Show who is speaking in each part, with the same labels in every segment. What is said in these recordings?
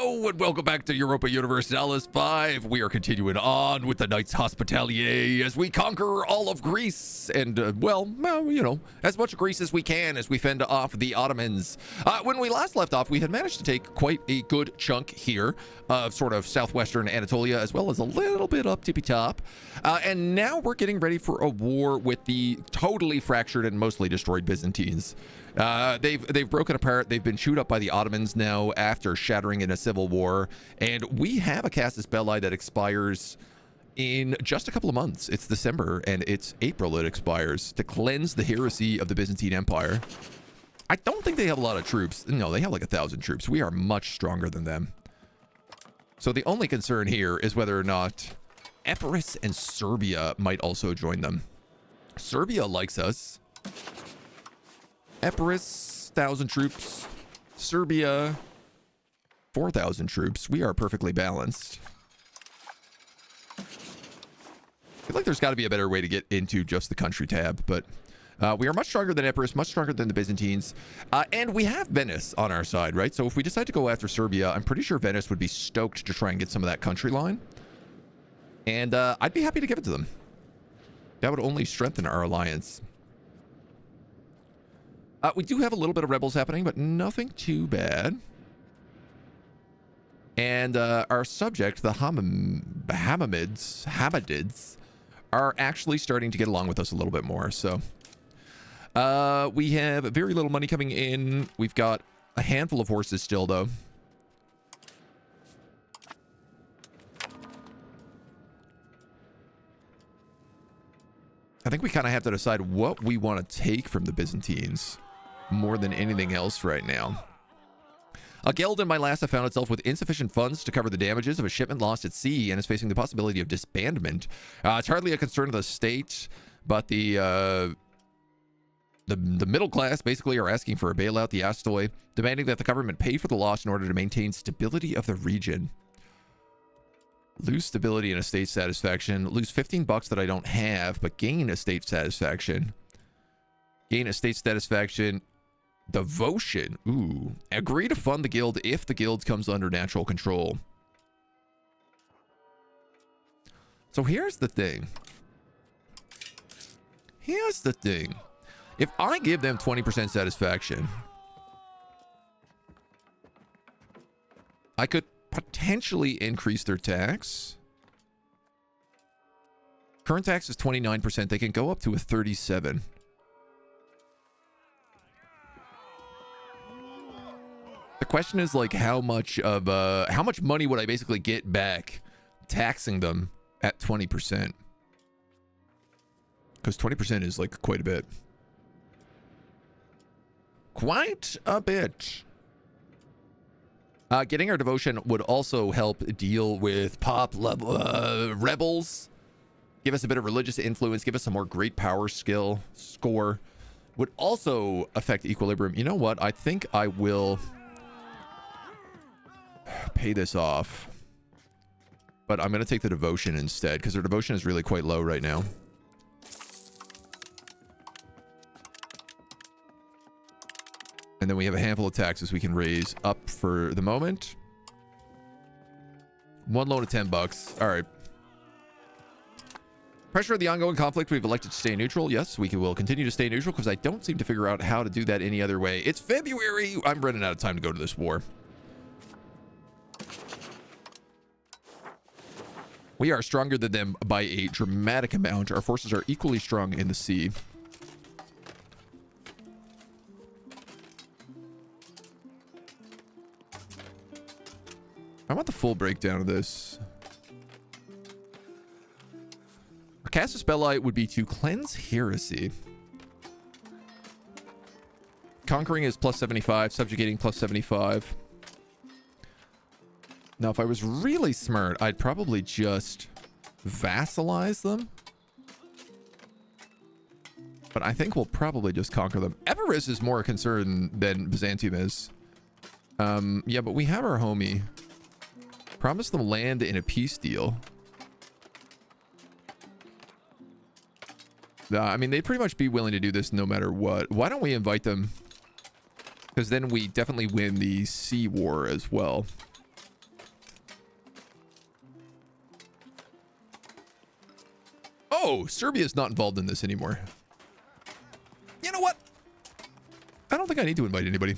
Speaker 1: Hello and welcome back to Europa Universalis V. We are continuing on with the Knights Hospitalier as we conquer all of Greece and, as much of Greece as we can as we fend off the Ottomans. When we last left off, we had managed to take quite a good chunk here of sort of southwestern Anatolia, as well as a little bit up tippy top. And now we're getting ready for a war with the totally fractured and mostly destroyed Byzantines. They've broken apart. They've been chewed up by the Ottomans now after shattering in a civil war, and we have a casus belli that expires in just a couple of months. It's December and it's April it expires to cleanse the heresy of the Byzantine Empire. I don't think they have a lot of troops. No, they have like 1,000 troops. We are much stronger than them. So the only concern here is whether or not Epirus and Serbia might also join them. Serbia likes us. Epirus, 1,000 troops. Serbia, 4,000 troops. We are perfectly balanced. I feel like there's got to be a better way to get into just the country tab, but we are much stronger than Epirus, much stronger than the Byzantines, and we have Venice on our side, right? So if we decide to go after Serbia, I'm pretty sure Venice would be stoked to try and get some of that country line, and I'd be happy to give it to them. That would only strengthen our alliance. We do have a little bit of rebels happening, but nothing too bad. And our subject, the Hamadids, are actually starting to get along with us a little bit more. So we have very little money coming in. We've got a handful of horses still, though. I think we kind of have to decide what we want to take from the Byzantines more than anything else right now. A guild in my last have found itself with insufficient funds to cover the damages of a shipment lost at sea and is facing the possibility of disbandment. It's hardly a concern of the state, but the middle class basically are asking for a bailout, the Astoi, demanding that the government pay for the loss in order to maintain stability of the region. Lose stability and estate satisfaction. Lose 15 bucks that I don't have, but gain estate satisfaction. Gain estate satisfaction. Devotion. Ooh. Agree to fund the guild if the guild comes under natural control. So here's the thing. Here's the thing. If I give them 20% satisfaction, I could potentially increase their tax. Current tax is 29%. They can go up to a 37%. The question is like how much money would I basically get back taxing them at 20%? Because 20% is like quite a bit. Quite a bit. Getting our devotion would also help deal with pop level rebels. Give us a bit of religious influence. Give us some more great power skill score. Would also affect equilibrium. You know what? I think I will pay this off, but I'm going to take the devotion instead because their devotion is really quite low right now. And then we have a handful of taxes we can raise up for the moment. One loan of 10 bucks. All right. Pressure of the ongoing conflict. We've elected to stay neutral. Yes, will continue to stay neutral because I don't seem to figure out how to do that any other way. It's February. I'm running out of time to go to this war. We are stronger than them by a dramatic amount. Our forces are equally strong in the sea. I want the full breakdown of this. Our casus belli would be to cleanse heresy. Conquering is plus 75, subjugating plus 75. Now, if I was really smart, I'd probably just vassalize them. But I think we'll probably just conquer them. Epirus is more a concern than Byzantium is. Yeah, but we have our homie. Promise them land in a peace deal. I mean, they'd pretty much be willing to do this no matter what. Why don't we invite them? Because then we definitely win the sea war as well. Oh, Serbia's not involved in this anymore. You know what? I don't think I need to invite anybody.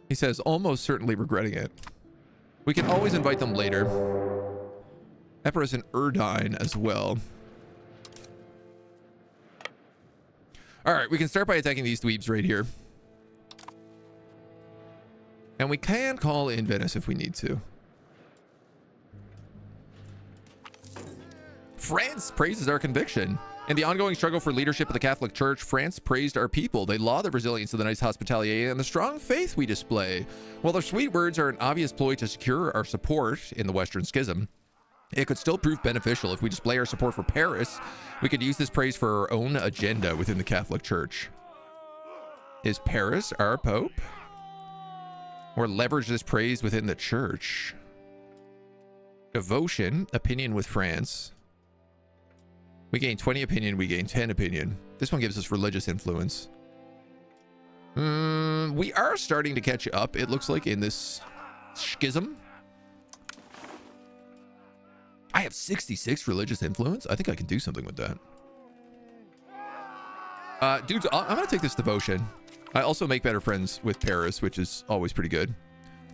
Speaker 1: He says, almost certainly regretting it. We can always invite them later. Epirus and Erdine as well. All right, we can start by attacking these dweebs right here. And we can call in Venice if we need to. France praises our conviction. In the ongoing struggle for leadership of the Catholic Church, France praised our people. They laud the resilience of the Knights Hospitalier and the strong faith we display. While their sweet words are an obvious ploy to secure our support in the Western Schism, it could still prove beneficial if we display our support for Paris. We could use this praise for our own agenda within the Catholic Church. Is Paris our Pope? Or leverage this praise within the Church? Devotion, opinion with France. We gain 20 opinion, we gain 10 opinion. This one gives us religious influence. We are starting to catch up, it looks like, in this schism. I have 66 religious influence. I think I can do something with that. Dudes, I'm going to take this devotion. I also make better friends with Paris, which is always pretty good.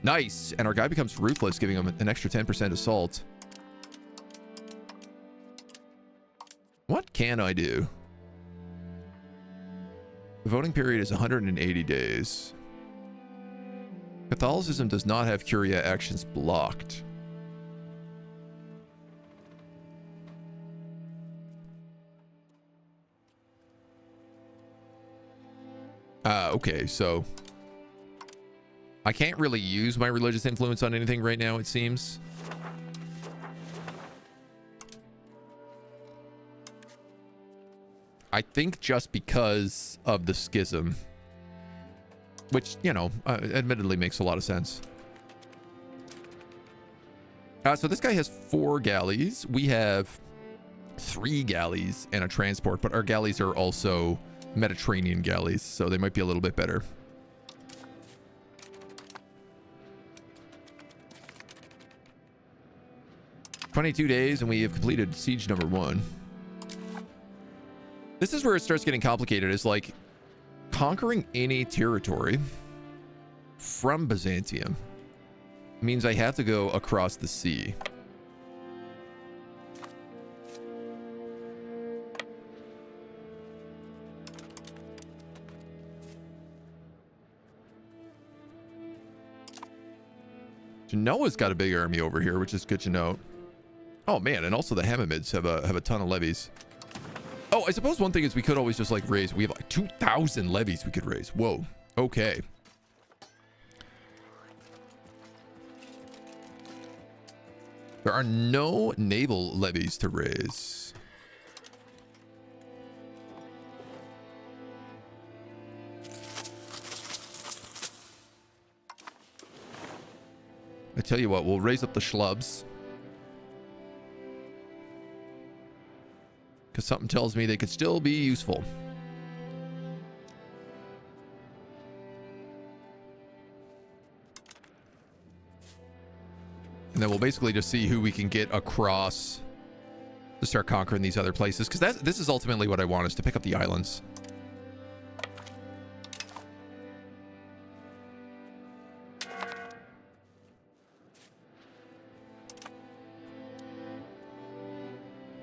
Speaker 1: Nice. And our guy becomes ruthless, giving him an extra 10% assault. What can I do? The voting period is 180 days. Catholicism does not have Curia actions blocked. Okay, so I can't really use my religious influence on anything right now, it seems. I think just because of the schism, which, you know, admittedly makes a lot of sense. So this guy has 4 galleys. We have 3 galleys and a transport, but our galleys are also Mediterranean galleys, so they might be a little bit better. "22 days and we have completed siege number 1. This is where it starts getting complicated. Is like conquering any territory from Byzantium means I have to go across the sea. Genoa's got a big army over here, which is good to know. Oh man, and also the Hamamids have a ton of levies. Oh, I suppose one thing is we could always just like raise. We have like 2,000 levies we could raise. Whoa. Okay. There are no naval levies to raise. I tell you what, we'll raise up the schlubs. Because something tells me they could still be useful. And then we'll basically just see who we can get across to start conquering these other places. Because this is ultimately what I want, is to pick up the islands.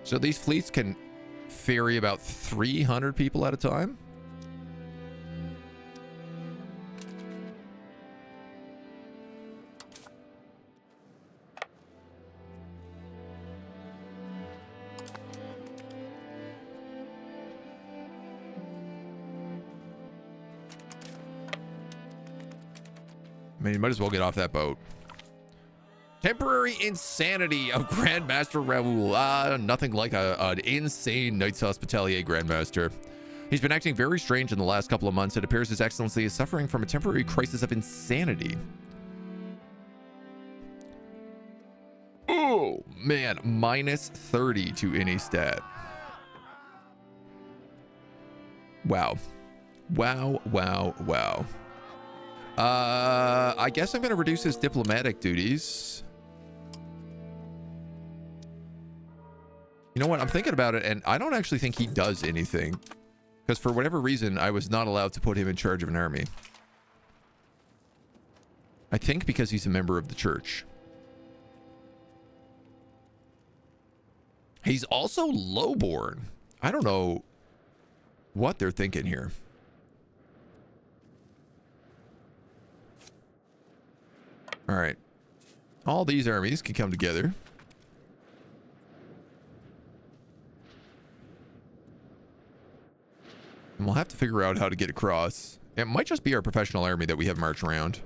Speaker 1: So these fleets can ferry about 300 people at a time. I mean, you might as well get off that boat. Temporary insanity of Grandmaster Raoul. Nothing like an insane Knights Hospitalier Grandmaster. He's been acting very strange in the last couple of months. It appears His Excellency is suffering from a temporary crisis of insanity. Oh, man. Minus 30 to any stat. Wow. Wow, wow, wow. I guess I'm going to reduce his diplomatic duties. You know what? I'm thinking about it, and I don't actually think he does anything. Because for whatever reason, I was not allowed to put him in charge of an army. I think because he's a member of the church. He's also lowborn. I don't know what they're thinking here. All right. All these armies can come together. And we'll have to figure out how to get across. It might just be our professional army that we have march around.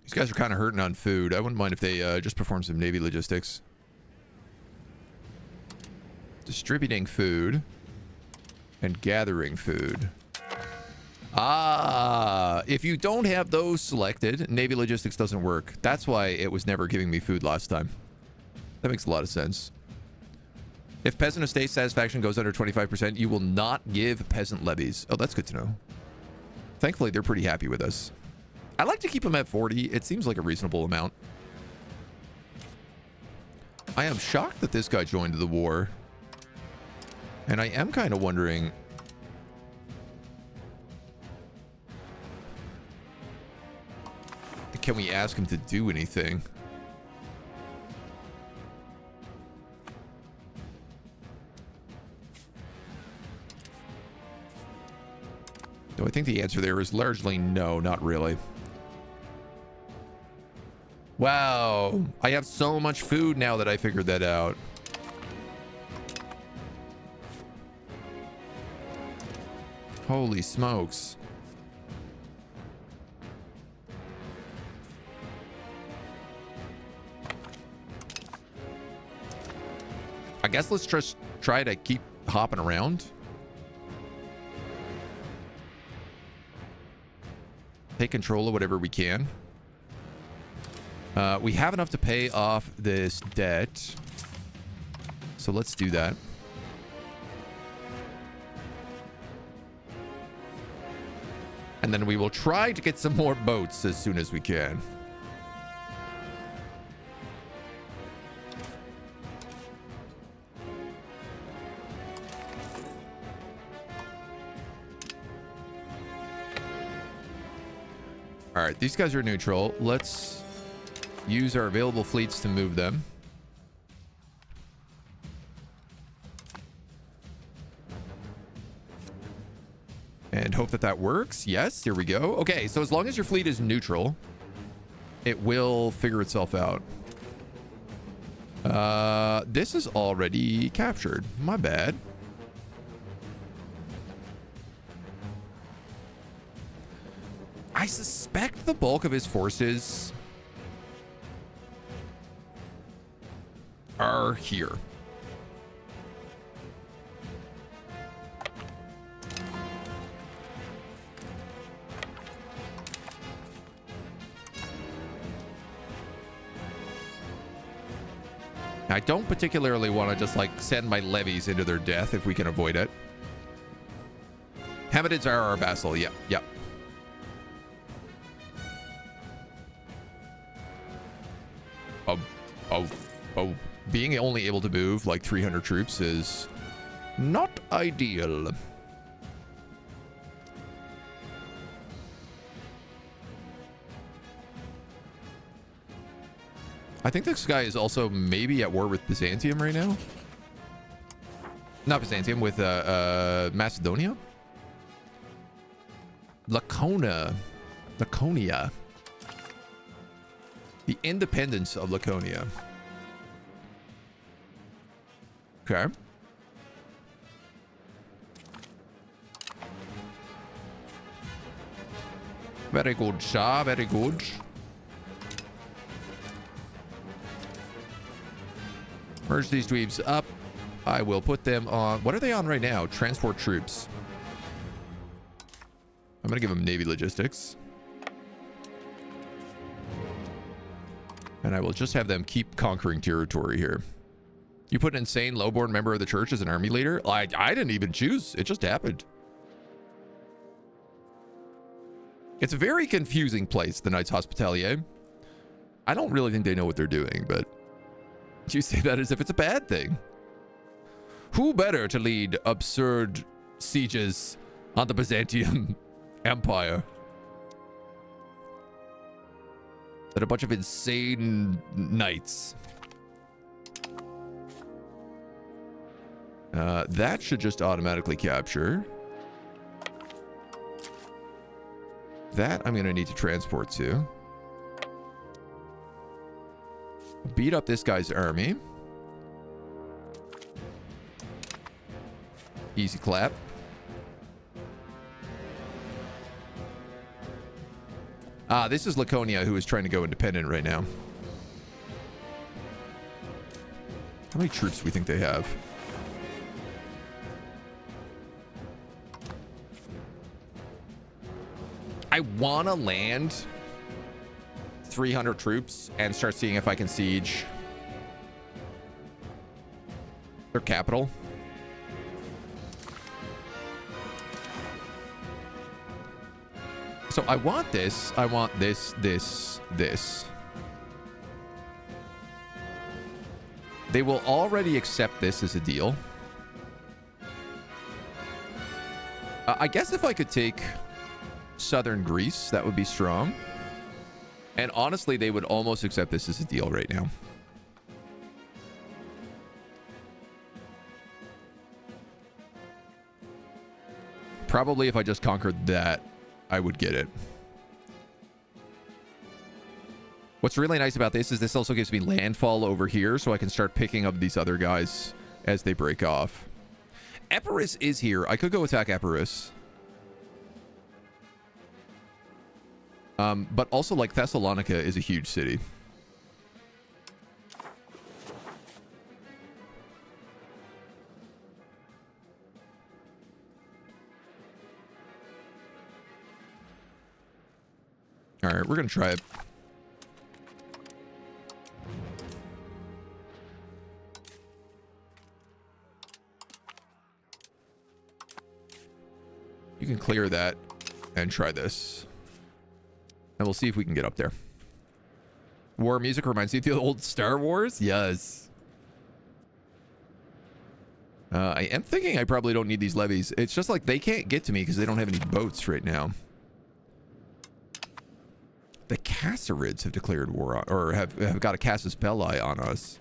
Speaker 1: These guys are kind of hurting on food. I wouldn't mind if they just perform some Navy logistics. Distributing food and gathering food. Ah, if you don't have those selected, Navy logistics doesn't work. That's why it was never giving me food last time. That makes a lot of sense. If peasant estate satisfaction goes under 25%, you will not give peasant levies. Oh, that's good to know. Thankfully, they're pretty happy with us. I like to keep them at 40. It seems like a reasonable amount. I am shocked that this guy joined the war. And I am kind of wondering... Can we ask him to do anything? Do I think the answer there is largely no, not really. Wow, I have so much food now that I figured that out. Holy smokes. I guess let's just try to keep hopping around. Take control of whatever we can. We have enough to pay off this debt. So let's do that. And then we will try to get some more boats as soon as we can. All right, these guys are neutral. Let's use our available fleets to move them. And hope that that works. Yes, here we go. Okay, so as long as your fleet is neutral, it will figure itself out. This is already captured. My bad. I suspect the bulk of his forces are here. I don't particularly want to just like send my levies into their death if we can avoid it. Hamadids are our vassal. Yep, yep. Oh, being only able to move like 300 troops is not ideal. I think this guy is also maybe at war with Byzantium right now. Not Byzantium, with Macedonia? Laconia. The independence of Laconia. Okay. Very good, sir. Very good. Merge these dweebs up. I will put them on... What are they on right now? Transport troops. I'm going to give them Navy logistics. And I will just have them keep conquering territory here. You put an insane lowborn member of the church as an army leader? I didn't even choose. It just happened. It's a very confusing place, the Knights Hospitalier. I don't really think they know what they're doing, but you say that as if it's a bad thing. Who better to lead absurd sieges on the Byzantium Empire than a bunch of insane knights? That should just automatically capture. That I'm going to need to transport to. Beat up this guy's army. Easy clap. This is Laconia, who is trying to go independent right now. How many troops do we think they have? I want to land 300 troops and start seeing if I can siege their capital. So I want this. I want this, this, this. They will already accept this as a deal. I guess if I could take southern Greece, that would be strong. And honestly, they would almost accept this as a deal right now. Probably if I just conquered that, I would get it. What's really nice about this is this also gives me landfall over here, so I can start picking up these other guys as they break off. Epirus is here. I could go attack Epirus. But also, like, Thessalonica is a huge city. All right, we're going to try it. You can clear that and try this. And we'll see if we can get up there. War music reminds me of the old Star Wars? Yes. I am thinking I probably don't need these levies. It's just like they can't get to me because they don't have any boats right now. The Cassarids have declared war on, or have got a Casus Belli on us.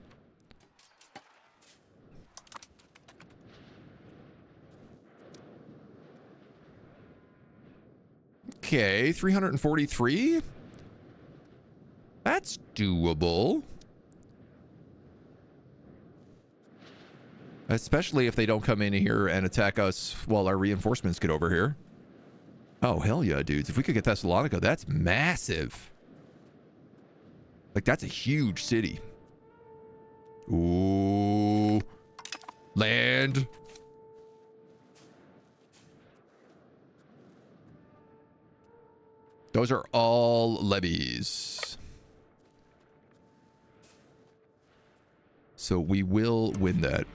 Speaker 1: Okay, 343. That's doable. Especially if they don't come in here and attack us while our reinforcements get over here. Oh, hell yeah, dudes. If we could get Thessalonica, that's massive. Like, that's a huge city. Ooh. Land. Those are all levies. So we will win that.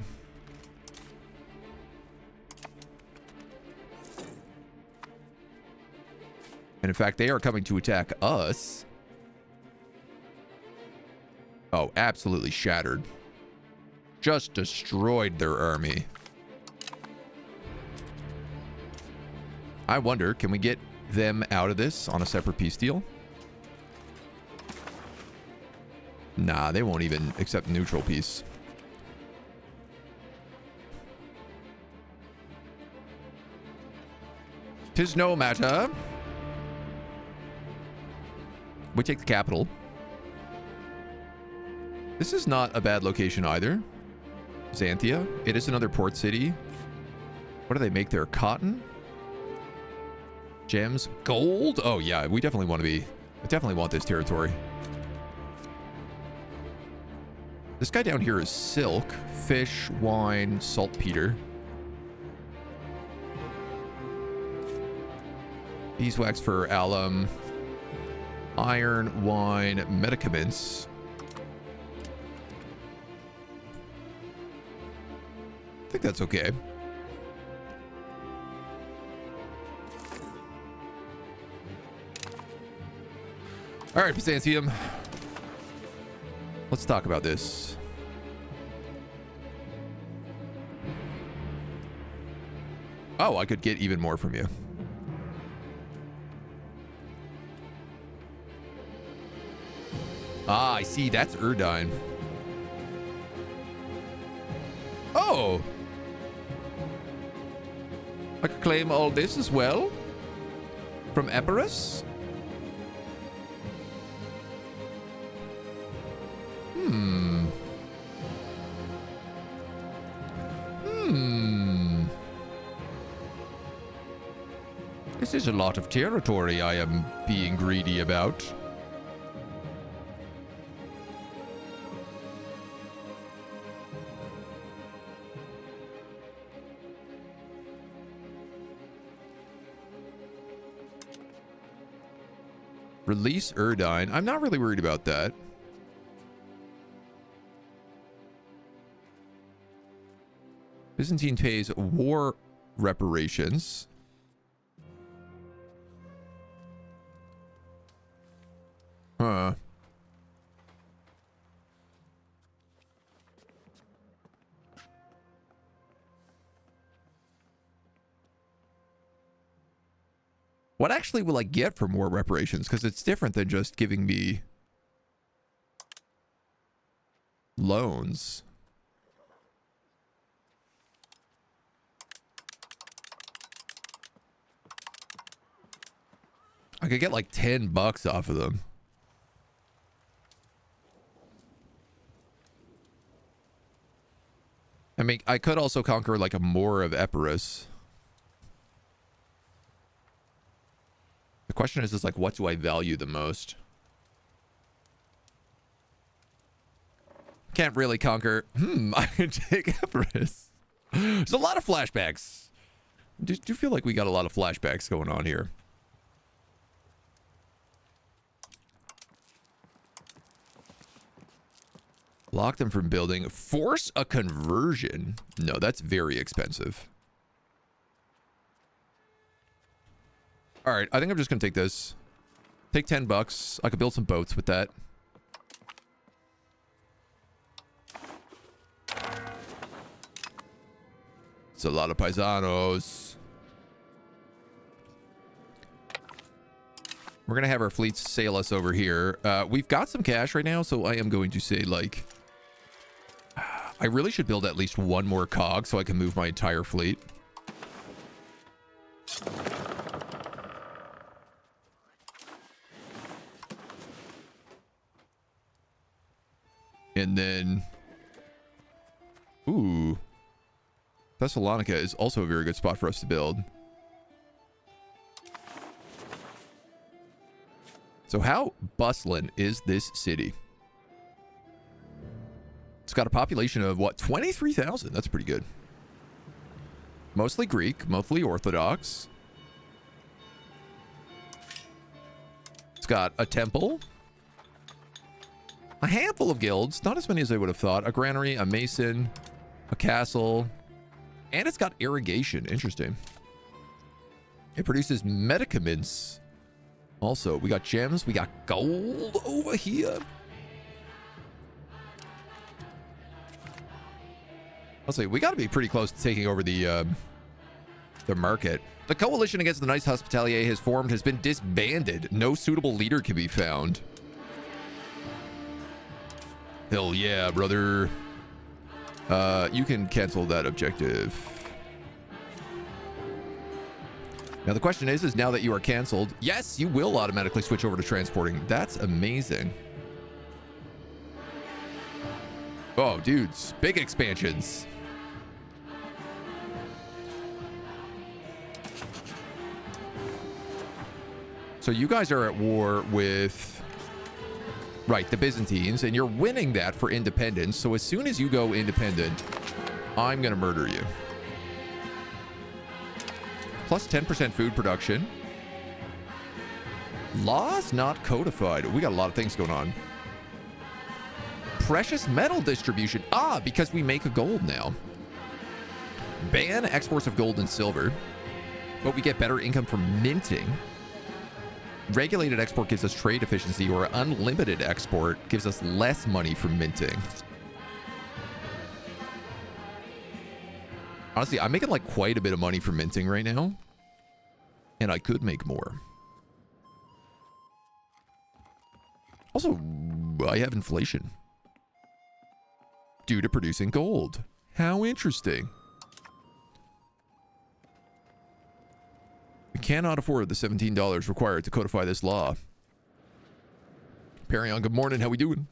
Speaker 1: And in fact, they are coming to attack us. Oh, absolutely shattered. Just destroyed their army. I wonder, can we get them out of this on a separate peace deal? Nah, they won't even accept neutral peace. Tis no matter. We take the capital. This is not a bad location either. Xanthia. It is another port city. What do they make there? Cotton? Gems? Gold? Oh yeah, we definitely want to be... I definitely want this territory. This guy down here is silk, fish, wine, saltpeter. Beeswax for alum. Iron, wine, medicaments. think that's okay. All right, Byzantium. Let's talk about this. Oh, I could get even more from you. Ah, I see. That's Urdine. Oh. I could claim all this as well? From Epirus? This is a lot of territory I am being greedy about. Release Urdine. I'm not really worried about that. Byzantine pays war reparations. Huh. What actually will I get for more reparations? Because it's different than just giving me loans. I could get like $10 off of them. I mean, I could also conquer like a more of Epirus. The question is like, what do I value the most? Can't really conquer. I can take Epirus. There's a lot of flashbacks. Do you feel like we got a lot of flashbacks going on here? Block them from building. Force a conversion. No, that's very expensive. All right, I think I'm just going to take this. Take $10. I could build some boats with that. It's a lot of paisanos. We're going to have our fleets sail us over here. We've got some cash right now, so I am going to say, like, I really should build at least one more cog so I can move my entire fleet. And then... Ooh. Thessalonica is also a very good spot for us to build. So how bustling is this city? It's got a population of, what, 23,000? That's pretty good. Mostly Greek, mostly Orthodox. It's got a temple. A handful of guilds. Not as many as I would have thought. A granary, a mason, a castle. And it's got irrigation. Interesting. It produces medicaments. Also, we got gems. We got gold over here. I'll say we got to be pretty close to taking over the market. The coalition against the Knights Hospitalier has been disbanded. No suitable leader can be found. Hell yeah, brother. You can cancel that objective. Now the question is now that you are canceled, yes, you will automatically switch over to transporting. That's amazing. Oh, dudes, big expansions. So you guys are at war with, right, the Byzantines, and you're winning that for independence. So as soon as you go independent, I'm going to murder you. Plus 10% food production. Laws not codified. We got a lot of things going on. Precious metal distribution. Ah, because we make a gold now. Ban exports of gold and silver, but we get better income from minting. Regulated export gives us trade efficiency, or unlimited export gives us less money from minting. Honestly, I'm making like quite a bit of money from minting right now, and I could make more. Also, I have inflation due to producing gold. How interesting. We cannot afford the $17 required to codify this law. Perry on, good morning. How we doing?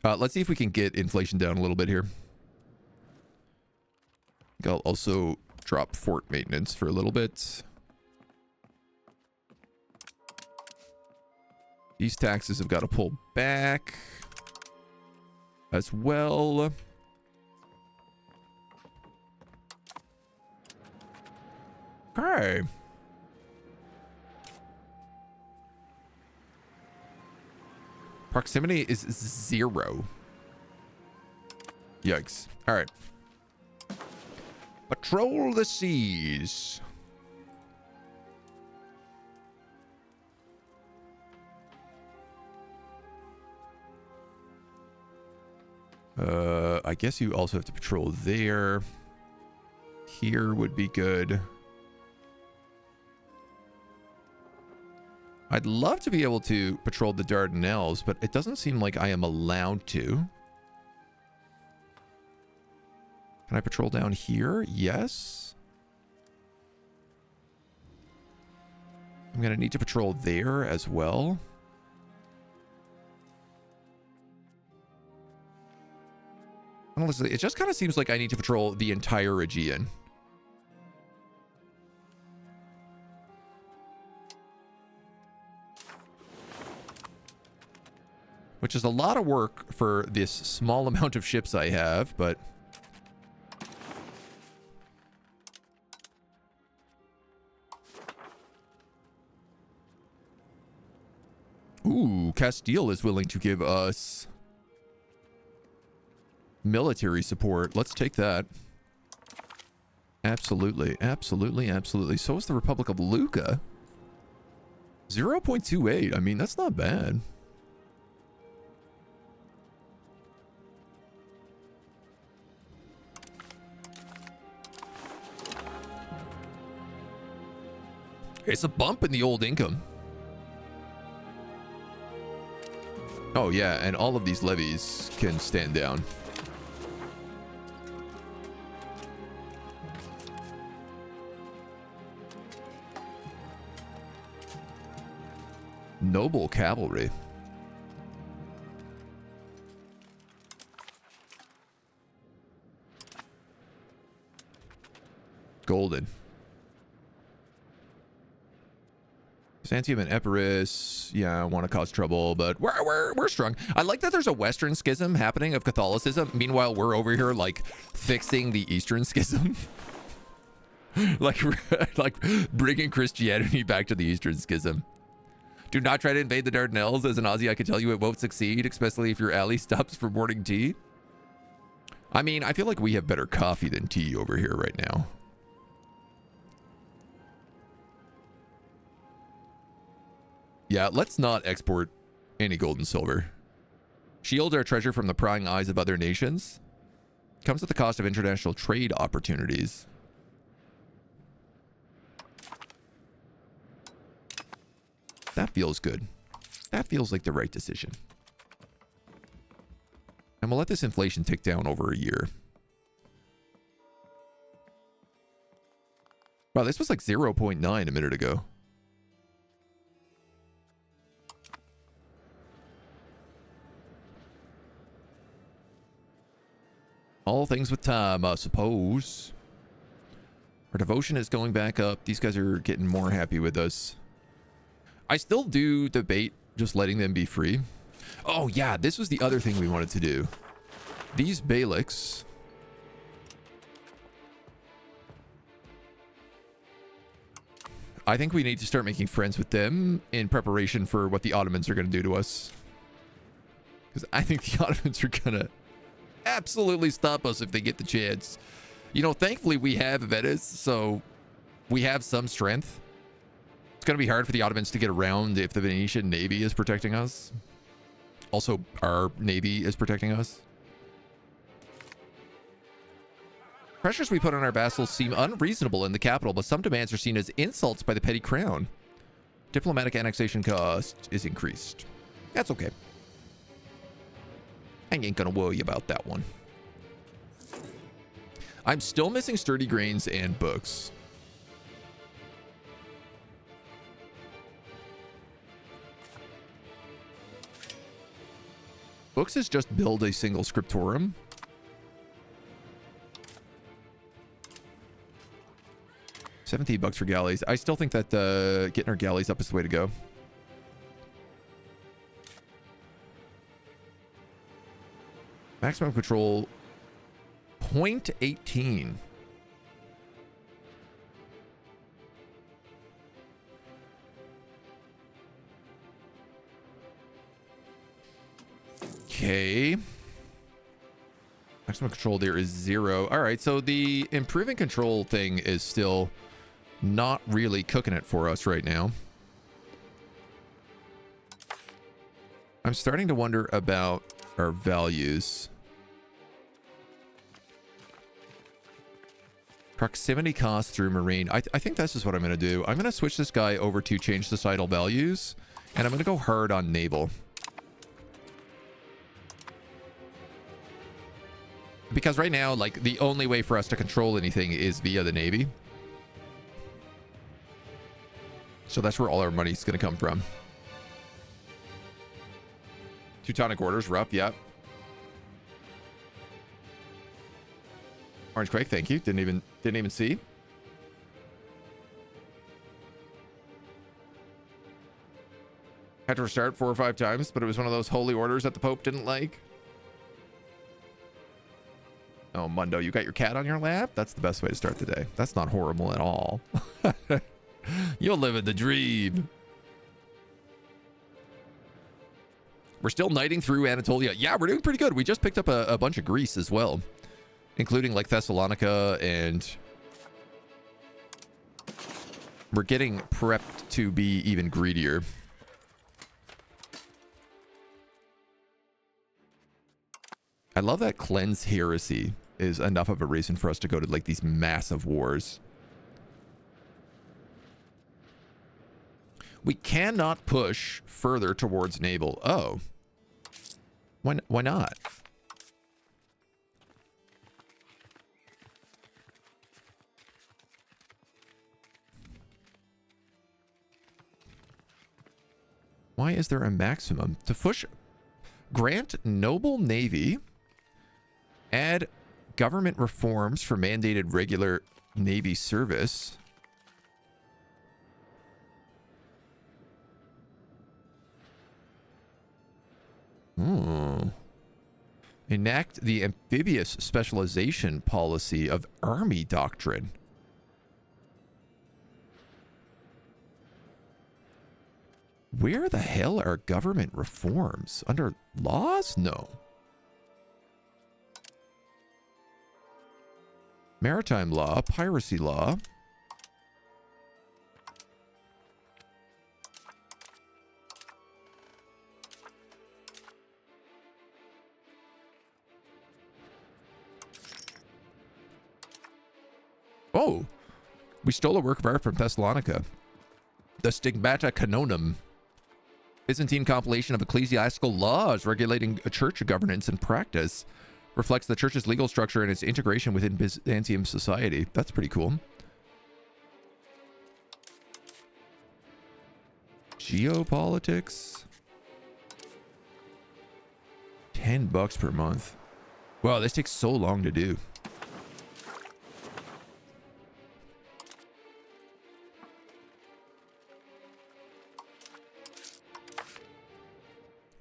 Speaker 1: Let's see if we can get inflation down a little bit here. I'll also drop fort maintenance for a little bit. These taxes have got to pull back as well. Okay. Proximity is 0. Yikes. All right. Patrol the seas. I guess you also have to patrol there. Here would be good. I'd love to be able to patrol the Dardanelles, but it doesn't seem like I am allowed to. Can I patrol down here? Yes. I'm going to need to patrol there as well. Honestly, it just kind of seems like I need to patrol the entire Aegean. Which is a lot of work for this small amount of ships I have, but... Ooh, Castile is willing to give us military support. Let's take that. Absolutely, absolutely, absolutely. So is the Republic of Lucca. 0.28. I mean, that's not bad. It's a bump in the old income. Oh yeah, and all of these levies can stand down. Noble cavalry. Golden. Byzantium and Epirus, yeah, want to cause trouble, but we're strong. I like that there's a Western schism happening of Catholicism. Meanwhile, we're over here like fixing the Eastern schism, like bringing Christianity back to the Eastern schism. Do not try to invade the Dardanelles. As an Aussie, I can tell you it won't succeed, especially if your ally stops for morning tea. I mean, I feel like we have better coffee than tea over here right now. Yeah, let's not export any gold and silver. Shield our treasure from the prying eyes of other nations. Comes at the cost of international trade opportunities. That feels good. That feels like the right decision. And we'll let this inflation tick down over a year. Wow, this was like 0.9 a minute ago. All things with time, I suppose. Our devotion is going back up. These guys are getting more happy with us. I still do debate just letting them be free. Oh yeah, this was the other thing we wanted to do. These Beyliks. I think we need to start making friends with them in preparation for what the Ottomans are going to do to us. Because I think the Ottomans are going to absolutely stop us if they get the chance. You know, thankfully we have Venice, so we have some strength. It's going to be hard for the Ottomans to get around if the Venetian navy is protecting us. Also, our navy is protecting us. Pressures we put on our vassals seem unreasonable in the capital, but some demands are seen as insults by the petty crown. Diplomatic annexation cost is increased. That's okay. I ain't gonna worry about that one. I'm still missing sturdy grains and books. Books is just build a single scriptorum. $17 for galleys. I still think that getting our galleys up is the way to go. Maximum control 0.18. Okay. Maximum control there is 0. All right, so the improving control thing is still not really cooking it for us right now. I'm starting to wonder about our values. Proximity cost through marine. I think this is what I'm going to do. I'm going to switch this guy over to change societal values, and I'm going to go hard on naval. Because right now, like, the only way for us to control anything is via the navy. So that's where all our money's going to come from. Teutonic orders, rough, yeah. Orange Quake, thank you. Didn't even see. Had to restart 4 or 5 times, but it was one of those holy orders that the Pope didn't like. Oh, Mundo, you got your cat on your lap? That's the best way to start the day. That's not horrible at all. You'll live in the dream. We're still knighting through Anatolia. Yeah, we're doing pretty good. We just picked up a bunch of Greece as well, including like Thessalonica, and we're getting prepped to be even greedier. I love that cleanse heresy is enough of a reason for us to go to like these massive wars. We cannot push further towards naval. Oh. Why not? Why is there a maximum? To push, grant noble navy, add government reforms for mandated regular navy service. Enact the amphibious specialization policy of army doctrine. Where the hell are government reforms? Under laws? No. Maritime law, piracy law. Oh, we stole a work of art from Thessalonica. The Stigmata Canonum. Byzantine compilation of ecclesiastical laws regulating a church governance and practice. Reflects the church's legal structure and its integration within Byzantium society. That's pretty cool. Geopolitics. $10 per month. Wow, this takes so long to do.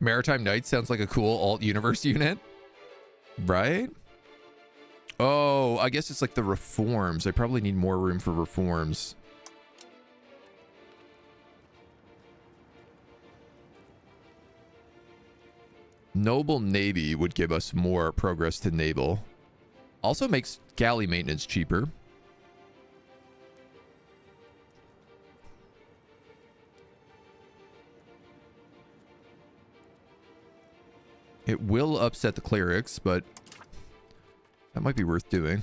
Speaker 1: Maritime Knights sounds like a cool alt-universe unit. Right? Oh, I guess it's like the reforms. I probably need more room for reforms. Noble Navy would give us more progress to naval. Also makes galley maintenance cheaper. It will upset the clerics, but that might be worth doing.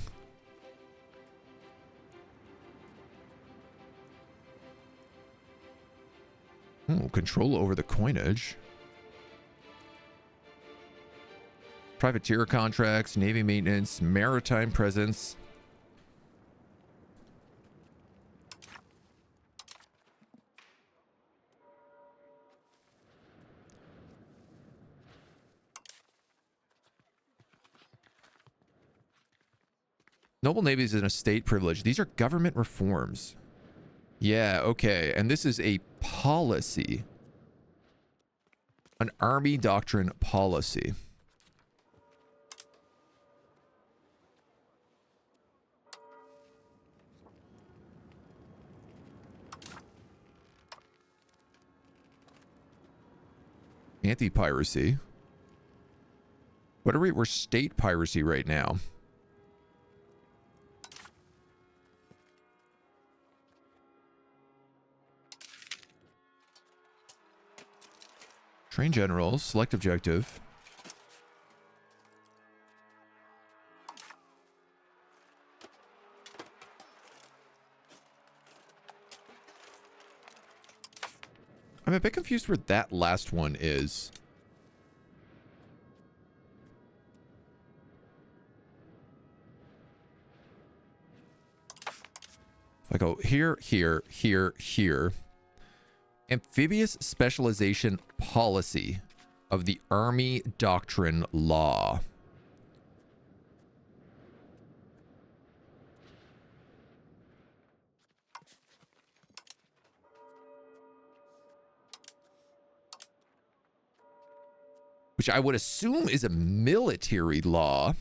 Speaker 1: Oh, control over the coinage. Privateer contracts, navy maintenance, maritime presence. Noble Navy is an estate privilege. These are government reforms. Yeah, okay. And this is a policy. An army doctrine policy. Anti-piracy. What are we? We're state piracy right now. Train generals, select objective. I'm a bit confused where that last one is. If I go here, here, here, here. Amphibious specialization policy of the Army Doctrine Law. Which I would assume is a military law.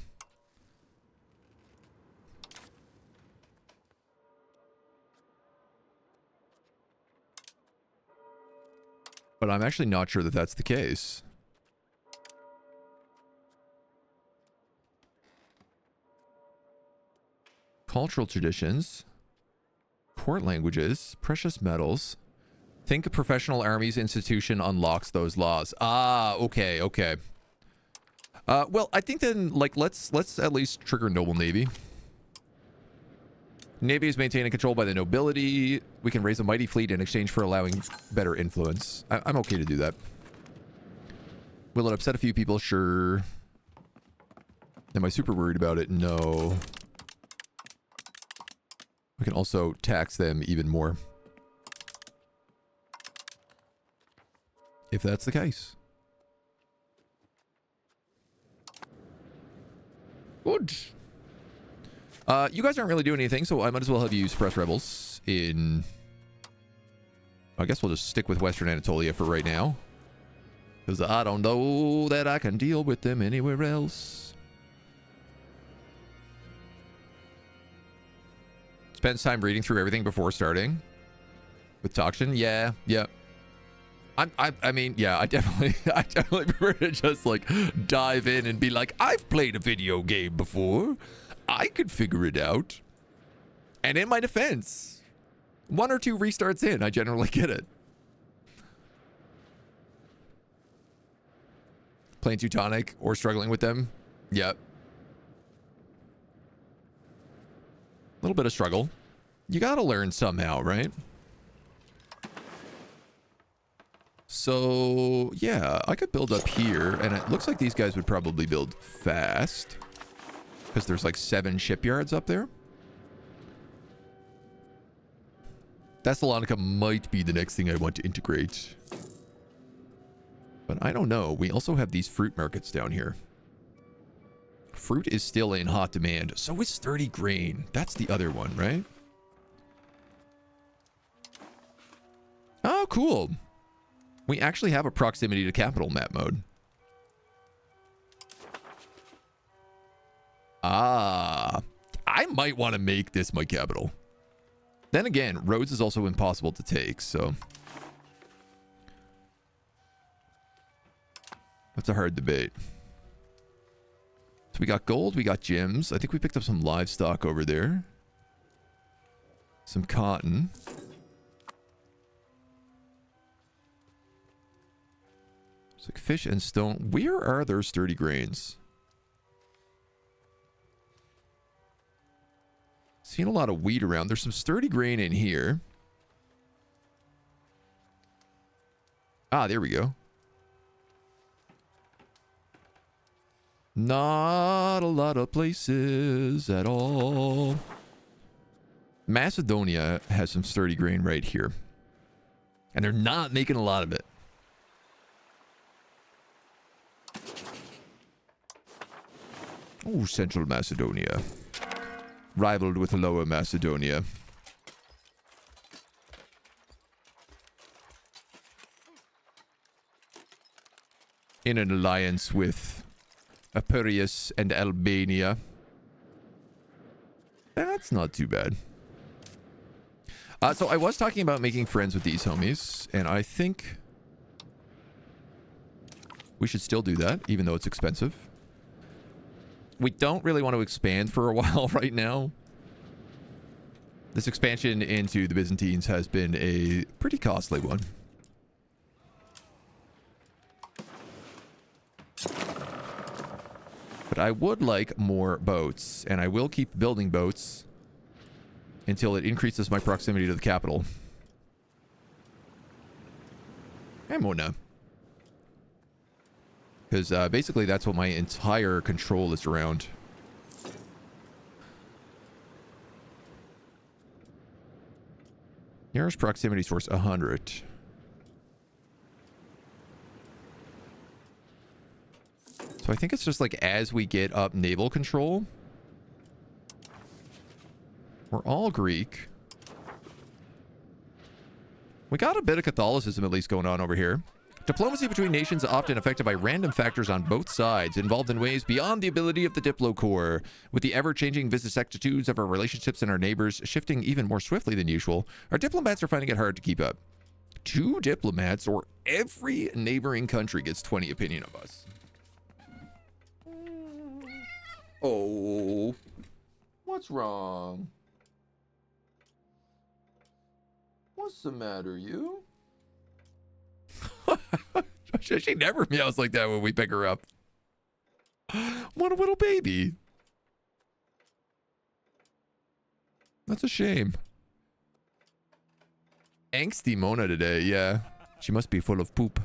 Speaker 1: But I'm actually not sure that that's the case. Cultural traditions. Court languages. Precious metals. Think a professional armies institution unlocks those laws. Ah, okay, okay. Well, I think then, like, let's at least trigger Noble Navy. Navy is maintained and controlled by the nobility. We can raise a mighty fleet in exchange for allowing better influence. I'm okay to do that. Will it upset a few people? Sure. Am I super worried about it? No. We can also tax them even more. If that's the case. Good. You guys aren't really doing anything, so I might as well have you suppress rebels in... I guess we'll just stick with Western Anatolia for right now. Because I don't know that I can deal with them anywhere else. Spends time reading through everything before starting. With Toxin? Yeah, yeah. I mean, yeah, I definitely prefer to just, like, dive in and be like, I've played a video game before. I could figure it out. And in my defense, 1 or 2 restarts in, I generally get it. Playing Teutonic or struggling with them? Yep. A little bit of struggle. You gotta learn somehow, right? So, yeah, I could build up here, and it looks like these guys would probably build fast. Because there's like 7 shipyards up there. Thessalonica might be the next thing I want to integrate. But I don't know. We also have these fruit markets down here. Fruit is still in hot demand. So is 30 grain. That's the other one, right? Oh, cool. We actually have a proximity to capital map mode. Ah, I might want to make this my capital. Then again, Rhodes is also impossible to take, so... That's a hard debate. So we got gold, we got gems. I think we picked up some livestock over there. Some cotton. It's like fish and stone. Where are there sturdy grains? Seen a lot of wheat around. There's some sturdy grain in here. Ah, there we go. Not a lot of places at all. Macedonia has some sturdy grain right here. And they're not making a lot of it. Oh, Central Macedonia. Rivaled with Lower Macedonia. In an alliance with Epirus and Albania. That's not too bad. So I was talking about making friends with these homies, and I think we should still do that, even though it's expensive. We don't really want to expand for a while right now. This expansion into the Byzantines has been a pretty costly one. But I would like more boats, and I will keep building boats until it increases my proximity to the capital. And Mona. Because basically that's what my entire control is around. Nearest proximity source, 100. So I think it's just like as we get up naval control. We're all Greek. We got a bit of Catholicism at least going on over here. Diplomacy between nations is often affected by random factors on both sides, involved in ways beyond the ability of the Diplo Corps. With the ever-changing vicissitudes of our relationships and our neighbors shifting even more swiftly than usual, our diplomats are finding it hard to keep up. 2 diplomats, or every neighboring country gets 20 opinion of us. Oh, what's wrong? What's the matter, you? She never meows like that when we pick her up. What a little baby. That's a shame. Angsty Mona today, yeah. She must be full of poop.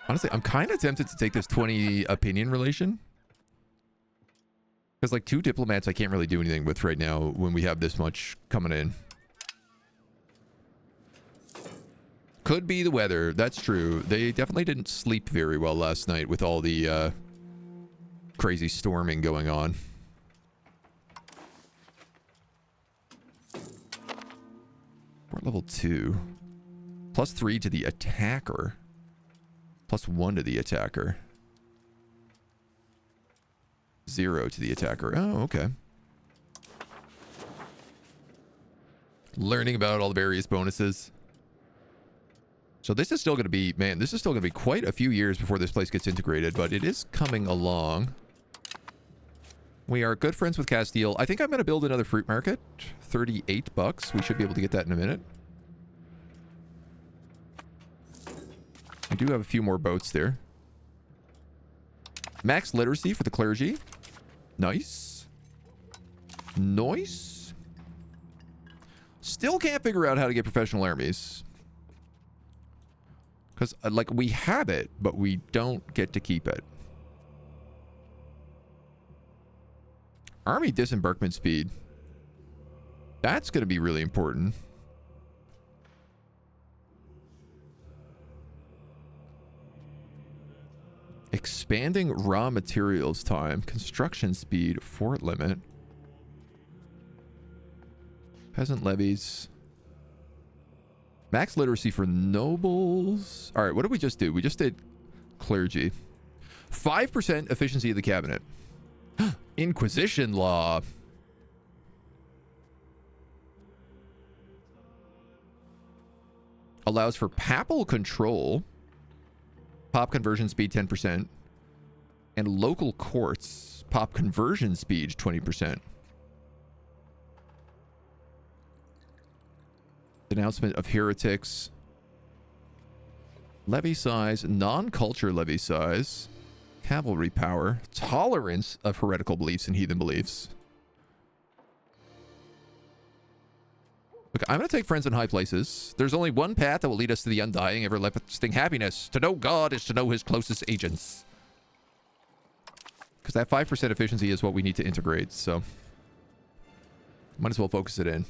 Speaker 1: Honestly, I'm kind of tempted to take this 20 opinion relation. Because like 2 diplomats I can't really do anything with right now when we have this much coming in. Could be the weather. That's true. They definitely didn't sleep very well last night with all the crazy storming going on. We're at level 2. +3 to the attacker. +1 to the attacker. 0 to the attacker. Oh, okay. Learning about all the various bonuses. So this is still going to be, man, this is still going to be quite a few years before this place gets integrated, but it is coming along. We are good friends with Castile. I think I'm going to build another fruit market. $38. We should be able to get that in a minute. I do have a few more boats there. Max literacy for the clergy. Nice. Nice. Still can't figure out how to get professional armies. Because, like, we have it, but we don't get to keep it. Army disembarkment speed. That's going to be really important. Expanding raw materials time. Construction speed. Fort limit. Peasant levies. Max literacy for nobles. All right, what did we just do? We just did clergy. 5% efficiency of the cabinet. Inquisition law. Allows for papal control. Pop conversion speed 10%. And local courts, pop conversion speed 20%. Denouncement of heretics. Levy size, non-culture levy size. Cavalry power. Tolerance of heretical beliefs and heathen beliefs. Look, I'm going to take friends in high places. There's only one path that will lead us to the undying, everlasting happiness. To know God is to know his closest agents. Because that 5% efficiency is what we need to integrate, so... might as well focus it in.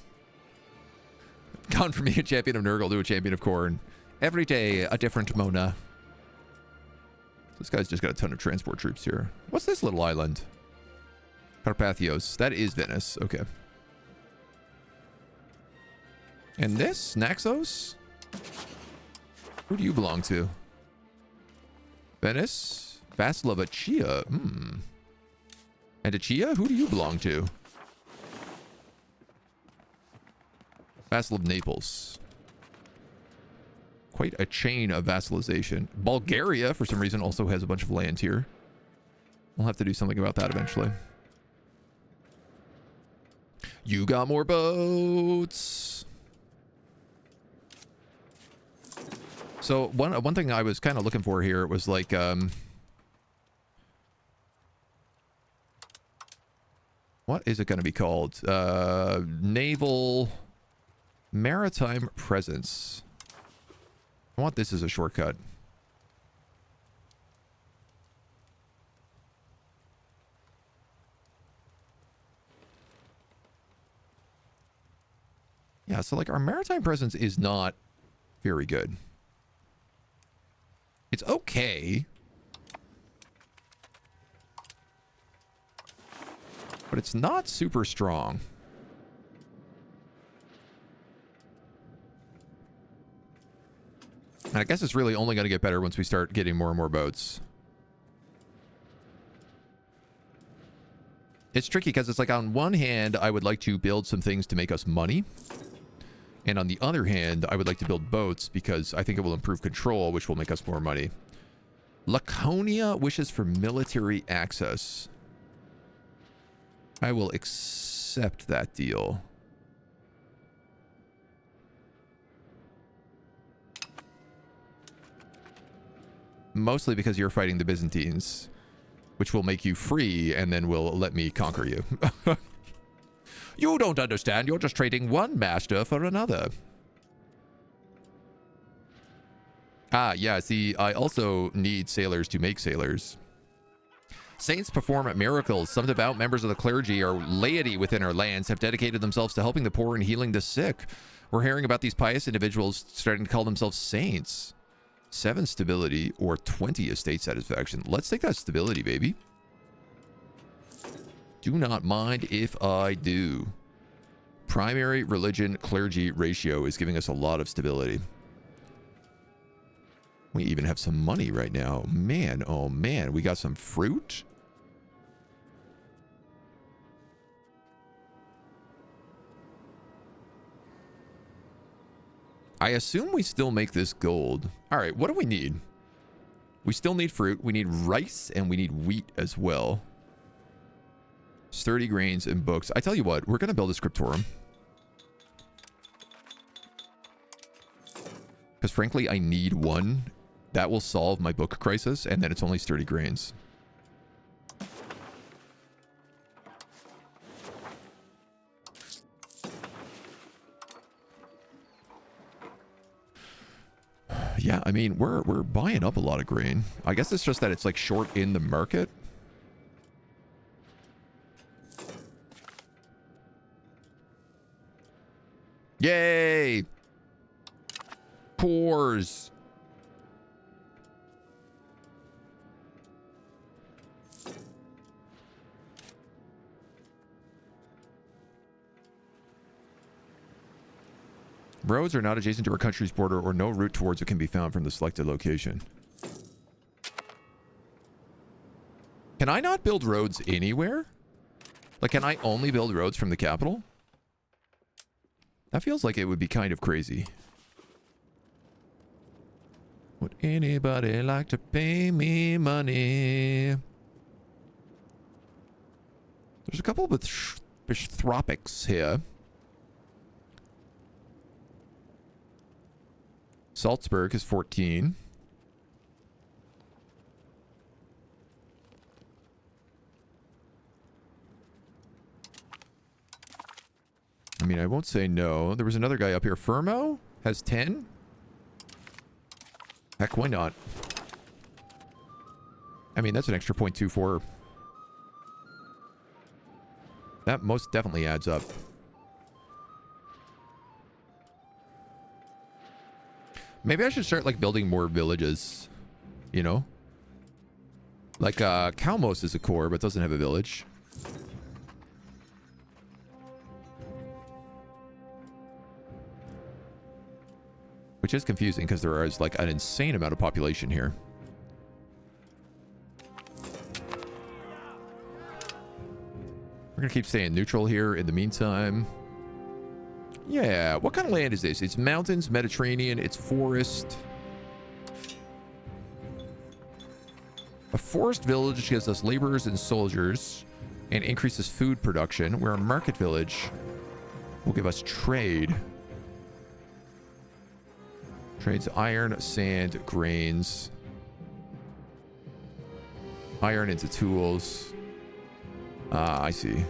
Speaker 1: Gone from being a champion of Nurgle to a champion of Khorne. Every day, a different Mona. This guy's just got a ton of transport troops here. What's this little island? Carpathios. That is Venice. Okay. And this? Naxos? Who do you belong to? Venice? Vassal of Achia. And Achia? Who do you belong to? Vassal of Naples. Quite a chain of vassalization. Bulgaria, for some reason, also has a bunch of land here. We'll have to do something about that eventually. You got more boats. So one thing I was kind of looking for here was like what is it going to be called? Naval maritime presence. I want this as a shortcut. Yeah, so like our maritime presence is not very good. It's okay. But it's not super strong. And I guess it's really only going to get better once we start getting more and more boats. It's tricky because it's like on one hand, I would like to build some things to make us money. And on the other hand, I would like to build boats because I think it will improve control, which will make us more money. Laconia wishes for military access. I will accept that deal. Mostly because you're fighting the Byzantines, which will make you free and then will let me conquer you. You don't understand. You're just trading one master for another. Ah, yeah, see, I also need sailors to make sailors. Saints perform miracles. Some devout members of the clergy or laity within our lands have dedicated themselves to helping the poor and healing the sick. We're hearing about these pious individuals starting to call themselves saints. 7 stability or 20 estate satisfaction. Let's take that stability, baby. Do not mind if I do. Primary religion clergy ratio is giving us a lot of stability. We even have some money right now. Man, oh man, we got some fruit. I assume we still make this gold. All right, what do we need? We still need fruit. We need rice and we need wheat as well. Sturdy grains and books. I tell you what, we're going to build a scriptorum. Because frankly, I need one. That will solve my book crisis, and then it's only sturdy grains. Yeah, I mean, we're buying up a lot of grain. I guess it's just that it's like short in the market. Yay! Pores. Roads are not adjacent to our country's border or no route towards it can be found from the selected location. Can I not build roads anywhere? Like, can I only build roads from the capital? That feels like it would be kind of crazy. Would anybody like to pay me money? There's a couple of bishotropics here. Salzburg is 14. I mean, I won't say no. There was another guy up here. Fermo has 10. Heck, why not? I mean, that's an extra 0.24. That most definitely adds up. Maybe I should start, like, building more villages. You know? Like, Kalmos is a core, but doesn't have a village. Which is confusing, because there is, like, an insane amount of population here. We're going to keep staying neutral here in the meantime. Yeah, what kind of land is this? It's mountains, Mediterranean, it's forest. A forest village gives us laborers and soldiers and increases food production, where a market village will give us trade. Trades iron, sand, grains. Iron into tools. I see.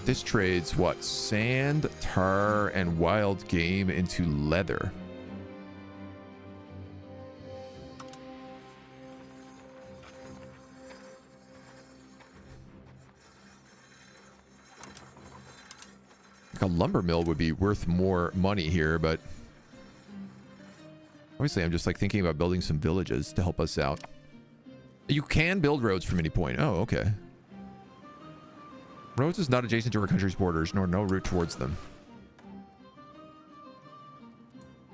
Speaker 1: This trades what? Sand, tar, and wild game into leather. Like a lumber mill would be worth more money here, but obviously I'm just like thinking about building some villages to help us out. You can build roads from any point. Oh, okay. Roads is not adjacent to our country's borders, nor no route towards them.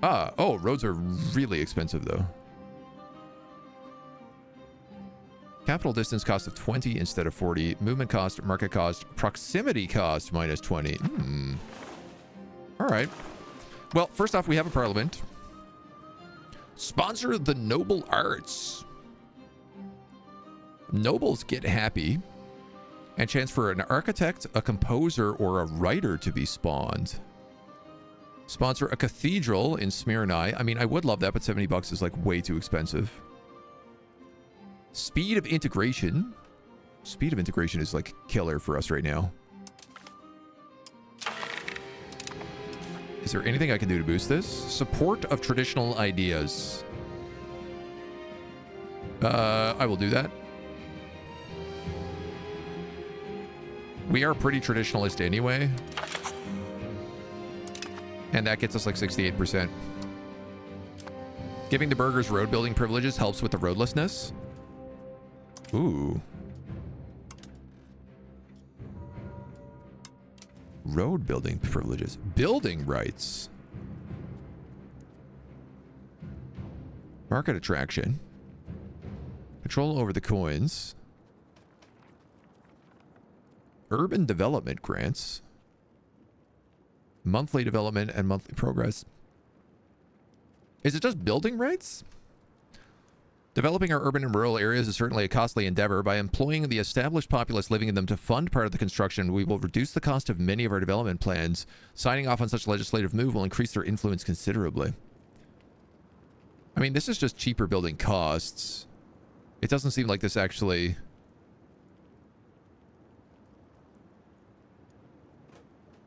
Speaker 1: Oh, roads are really expensive, though. Capital distance cost of 20 instead of 40. Movement cost, market cost, proximity cost minus 20. All right. Well, first off, we have a parliament. Sponsor the noble arts. Nobles get happy. And chance for an architect, a composer, or a writer to be spawned. Sponsor a cathedral in Smyrna. I mean, I would love that, but 70 bucks is like way too expensive. Speed of integration. Speed of integration is like killer for us right now. Is there anything I can do to boost this? Support of traditional ideas. I will do that. We are pretty traditionalist anyway. And that gets us like 68%. Giving the burghers road building privileges helps with the roadlessness. Ooh. Road building privileges. Building rights. Market attraction. Control over the coins. Urban development grants. Monthly development and monthly progress. Is it just building rights? Developing our urban and rural areas is certainly a costly endeavor. By employing the established populace living in them to fund part of the construction, we will reduce the cost of many of our development plans. Signing off on such legislative move will increase their influence considerably. I mean, this is just cheaper building costs. It doesn't seem like this actually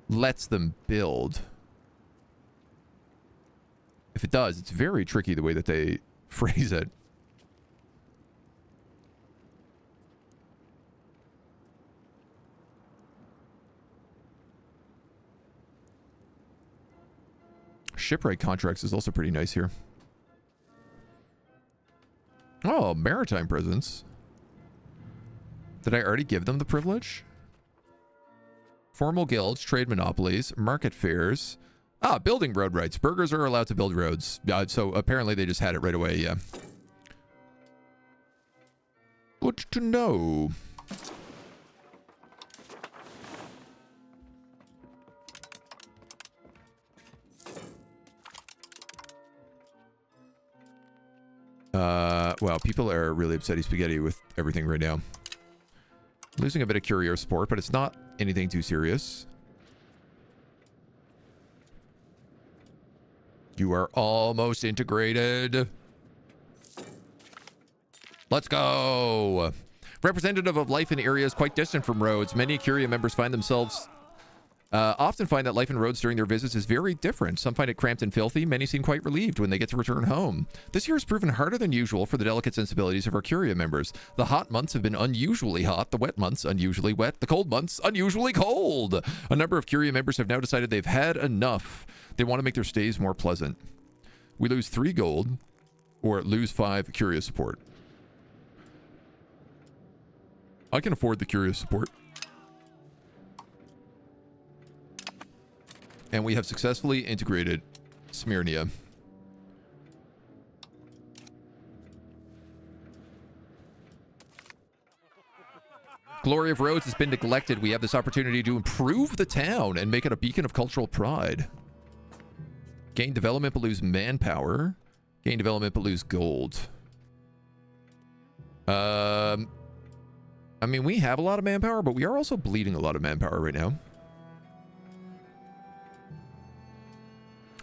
Speaker 1: lets them build. If it does, it's very tricky the way that they phrase it. Shipwright contracts is also pretty nice here. Oh, maritime presence. Did I already give them the privilege? Formal guilds, trade monopolies, market fairs. Building road rights. Burghers are allowed to build roads. So apparently they just had it right away, yeah. Good to know. Wow, people are really upsetty spaghetti with everything right now. Losing a bit of courier support, but it's not anything too serious. You are almost integrated. Let's go. Representative of life in areas quite distant from roads. Many Curia members often find that life in roads during their visits is very different. Some find it cramped and filthy. Many seem quite relieved when they get to return home. This year has proven harder than usual for the delicate sensibilities of our Curia members. The hot months have been unusually hot, the wet months unusually wet, the cold months unusually cold. A number of Curia members have now decided they've had enough. They want to make their stays more pleasant. We lose 3 gold or lose 5 Curia support. I can afford the Curia support. And we have successfully integrated Smyrnia. Glory of Roads has been neglected. We have this opportunity to improve the town and make it a beacon of cultural pride. Gain development but lose manpower. Gain development but lose gold. I mean, we have a lot of manpower, but we are also bleeding a lot of manpower right now.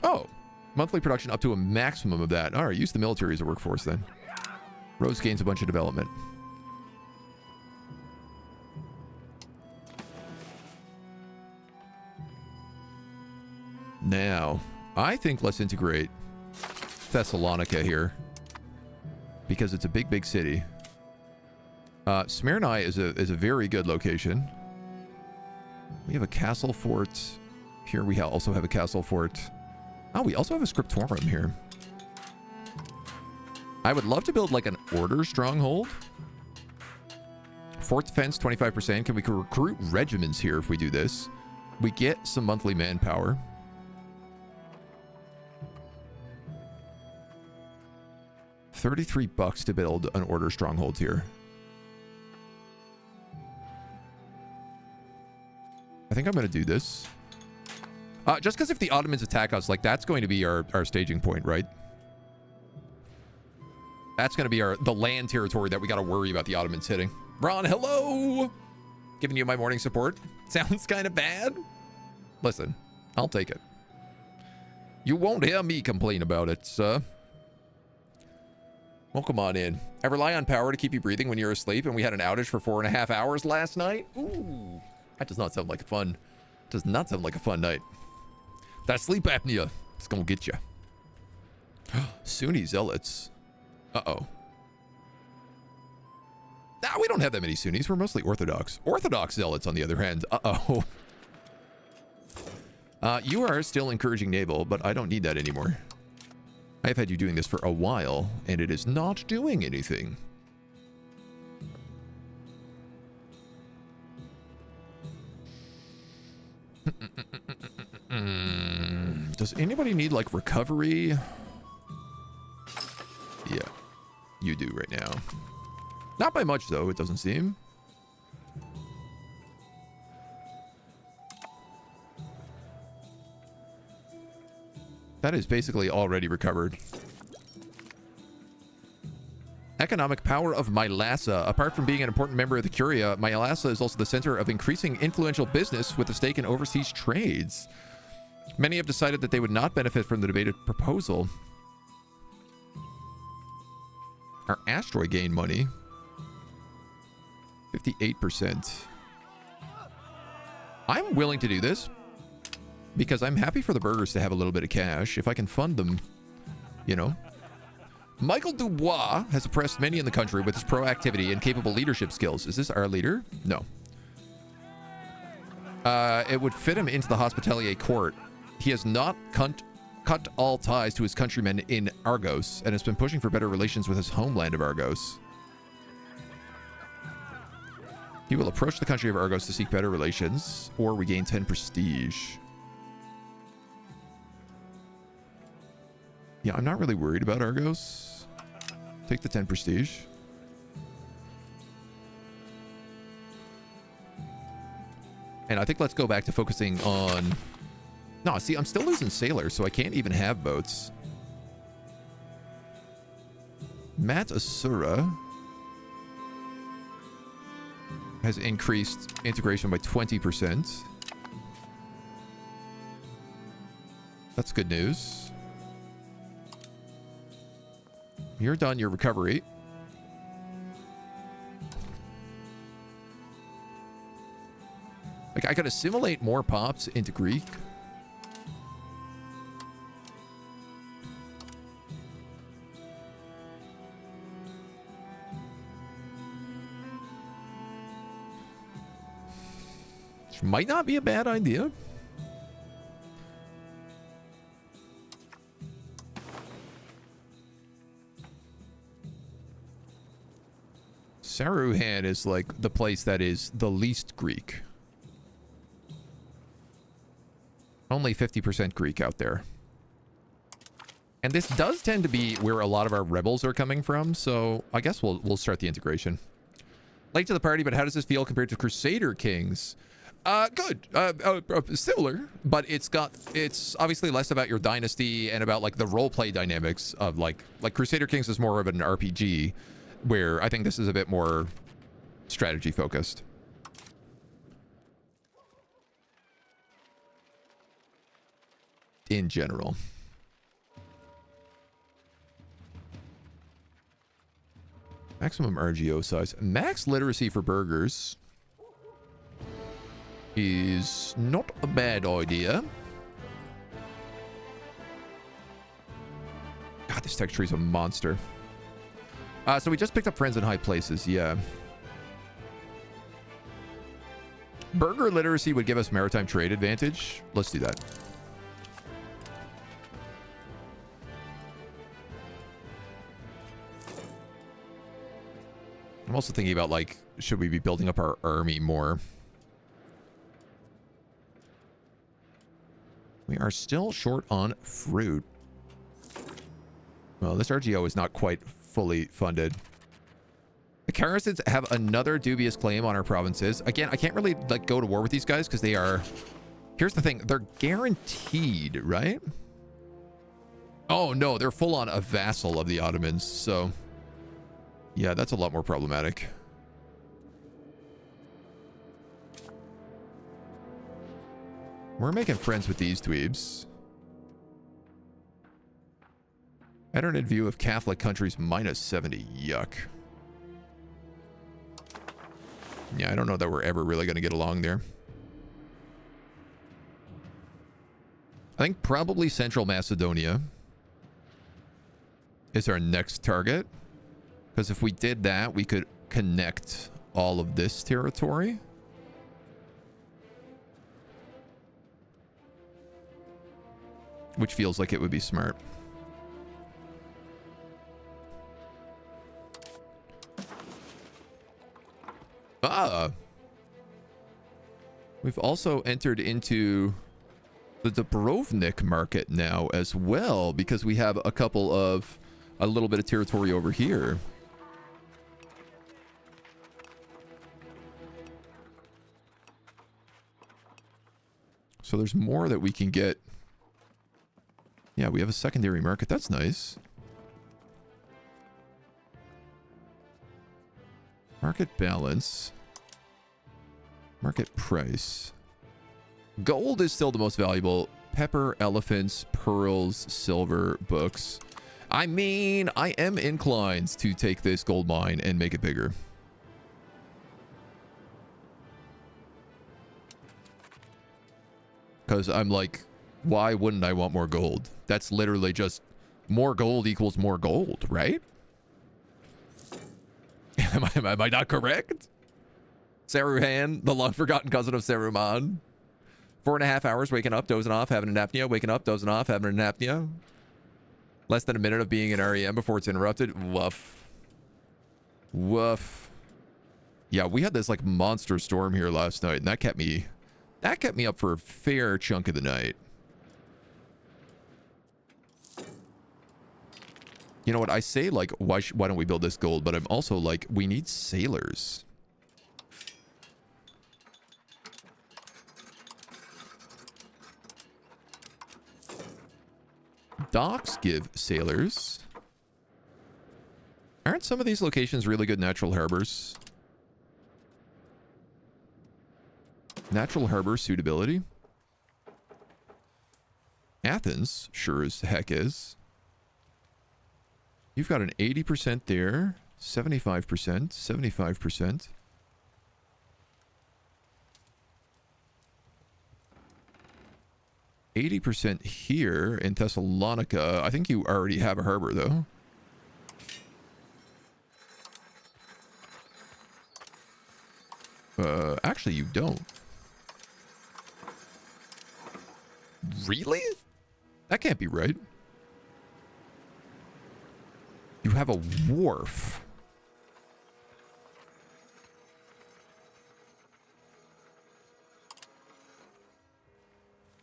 Speaker 1: Oh, monthly production up to a maximum of that. All right, use the military as a workforce then. Rose gains a bunch of development. Now, I think let's integrate Thessalonica here because it's a big, big city. Smyrna is a very good location. We have a castle fort. Here we also have a castle fort. Oh, we also have a scriptorum here. I would love to build like an order stronghold. Fort defense, 25%. Can we recruit regiments here if we do this? We get some monthly manpower. $33 to build an order stronghold here. I think I'm going to do this. Just because if the Ottomans attack us, like that's going to be our staging point, right? That's going to be the land territory that we got to worry about the Ottomans hitting. Ron, hello! Giving you my morning support. Sounds kind of bad. Listen, I'll take it. You won't hear me complain about it, sir. Well, come on in. I rely on power to keep you breathing when you're asleep, and we had an outage for 4.5 hours last night. Ooh, that does not sound like fun. Does not sound like a fun night. That sleep apnea is gonna get you. Sunni zealots. Uh-oh. Nah, we don't have that many Sunnis. We're mostly Orthodox. Orthodox zealots, on the other hand. Uh-oh. You are still encouraging naval, but I don't need that anymore. I've had you doing this for a while, and it is not doing anything. Does anybody need, like, recovery? Yeah, you do right now. Not by much, though, it doesn't seem. That is basically already recovered. Economic power of Mylasa. Apart from being an important member of the Curia, Mylasa is also the center of increasing influential business with a stake in overseas trades. Many have decided that they would not benefit from the debated proposal. Our asteroid gain money. 58%. I'm willing to do this because I'm happy for the burgers to have a little bit of cash if I can fund them, you know. Michael Dubois has impressed many in the country with his proactivity and capable leadership skills. Is this our leader? No. It would fit him into the Hospitalier court. He has not cut all ties to his countrymen in Argos and has been pushing for better relations with his homeland of Argos. He will approach the country of Argos to seek better relations or regain 10 prestige. Yeah, I'm not really worried about Argos. Take the 10 prestige. And I think let's go back to focusing on... No, see, I'm still losing sailors, so I can't even have boats. Mat Asura has increased integration by 20%. That's good news. You're done your recovery. Like, I could assimilate more pops into Greek. Which might not be a bad idea. Saruhan is like the place that is the least Greek. Only 50% Greek out there. And this does tend to be where a lot of our rebels are coming from, so I guess we'll start the integration. Late to the party, but how does this feel compared to Crusader Kings? Good. Similar, but it's obviously less about your dynasty and about like the roleplay dynamics of like Crusader Kings is more of an RPG, where I think this is a bit more strategy focused. In general. Maximum RGO size. Max literacy for burgers is not a bad idea. God, this tech tree is a monster. So we just picked up friends in high places, yeah. Burger literacy would give us maritime trade advantage. Let's do that. I'm also thinking about, like, should we be building up our army more? We are still short on fruit. Well, this RGO is not quite fully funded. The Carasids have another dubious claim on our provinces. Again, I can't really, like, go to war with these guys because they are... Here's the thing. They're guaranteed, right? Oh, no. They're full-on a vassal of the Ottomans, so... Yeah, that's a lot more problematic. We're making friends with these dweebs. Internet view of Catholic countries minus 70. Yuck. Yeah, I don't know that we're ever really going to get along there. I think probably Central Macedonia is our next target. Because if we did that, we could connect all of this territory. Which feels like it would be smart. We've also entered into the Dubrovnik market now as well, because we have a little bit of territory over here. So there's more that we can get. Yeah, we have a secondary market. That's nice. Market balance. Market price. Gold is still the most valuable. Pepper, elephants, pearls, silver, books. I mean, I am inclined to take this gold mine and make it bigger. Because I'm like, why wouldn't I want more gold? That's literally just more gold equals more gold, right? Am I not correct? Saruhan, the long-forgotten cousin of Saruman. 4.5 hours, waking up, dozing off, having an apnea, waking up, dozing off, having an apnea. Less than a minute of being in REM before it's interrupted. Woof. Woof. Yeah, we had this like monster storm here last night, and that kept me up for a fair chunk of the night. You know what? I say, like, why don't we build this gold? But I'm also like, we need sailors. Docks give sailors. Aren't some of these locations really good natural harbors? Natural harbor suitability? Athens sure as heck is. You've got an 80% there, 75%, 75%. %, here in Thessalonica. I think you already have a harbor, though. Actually, you don't. Really? That can't be right. You have a wharf.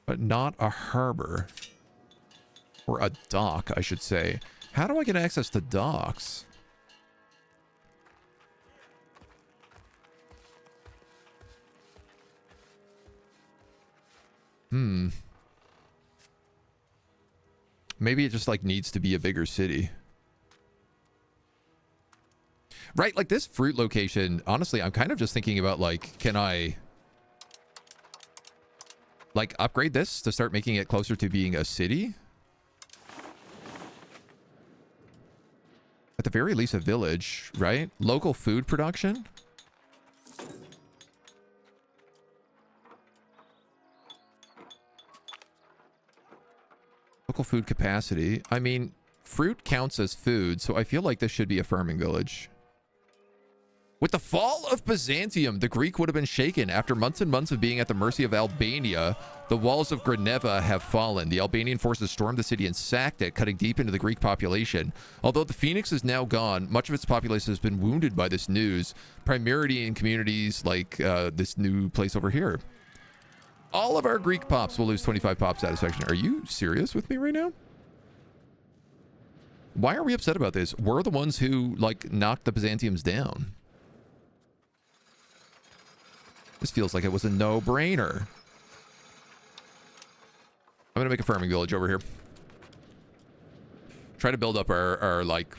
Speaker 1: But not a harbor. Or a dock, I should say. How do I get access to docks? Maybe it just like needs to be a bigger city. Right, like this fruit location, honestly, I'm kind of just thinking about like, can I like upgrade this to start making it closer to being a city? At the very least, a village, right? Local food production. Local food capacity. I mean, fruit counts as food, so I feel like this should be a farming village. With the fall of Byzantium, the Greek would have been shaken. After months and months of being at the mercy of Albania, the walls of Graneva have fallen. The Albanian forces stormed the city and sacked it, cutting deep into the Greek population. Although the Phoenix is now gone, much of its population has been wounded by this news, primarily in communities like this new place over here. All of our Greek pops will lose 25 pop satisfaction. Are you serious with me right now? Why are we upset about this? We're the ones who, like, knocked the Byzantiums down. This feels like it was a no-brainer. I'm going to make a farming village over here. Try to build up our like,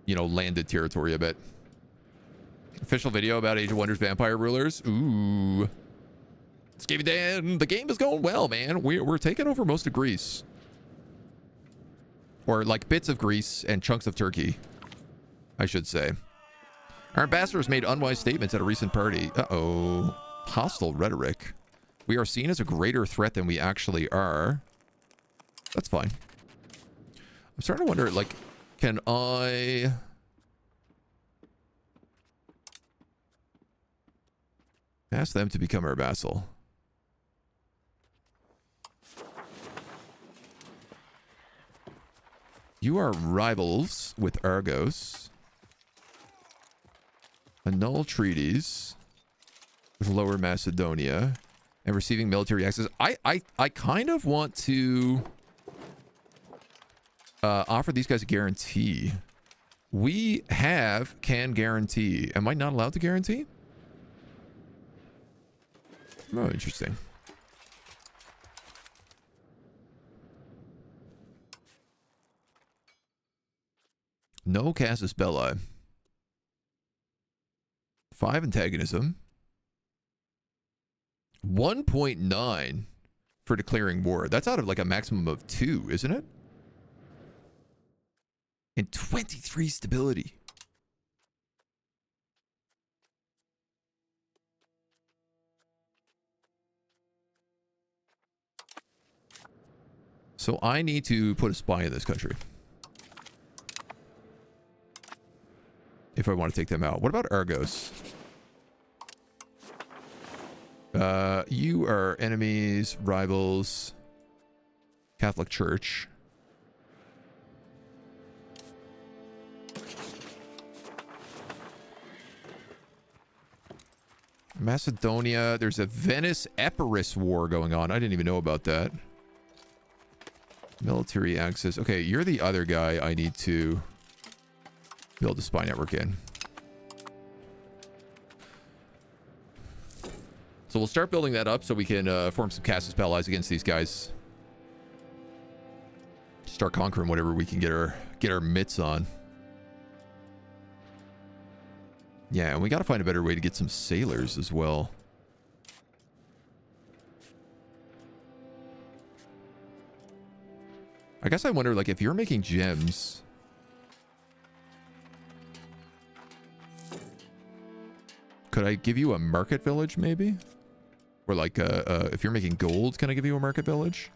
Speaker 1: you know, landed territory a bit. Official video about Age of Wonders vampire rulers. Ooh. Skivvy Dan, the game is going well, man. We're taking over most of Greece. Or like bits of Greece and chunks of Turkey, I should say. Our ambassadors made unwise statements at a recent party. Uh-oh. Hostile rhetoric. We are seen as a greater threat than we actually are. That's fine. I'm starting to wonder, like, can I... ask them to become our vassal? You are rivals with Argos. Annul treaties with Lower Macedonia and receiving military access. I kind of want to offer these guys a guarantee. We can guarantee. Am I not allowed to guarantee? Oh, interesting. No casus belli. 5 antagonism. 1.9 for declaring war. That's out of like a maximum of 2, isn't it? And 23 stability. So I need to put a spy in this country. If I want to take them out. What about Argos? You are enemies, rivals, Catholic Church. Macedonia. There's a Venice-Epirus war going on. I didn't even know about that. Military access. Okay, you're the other guy I need to build a spy network in. So we'll start building that up so we can form some casus belli against these guys. Start conquering whatever we can get our mitts on. Yeah, and we got to find a better way to get some sailors as well. I guess I wonder, like, if you're making gems... Could I give you a market village, maybe? Or, like, if you're making gold, can I give you a market village?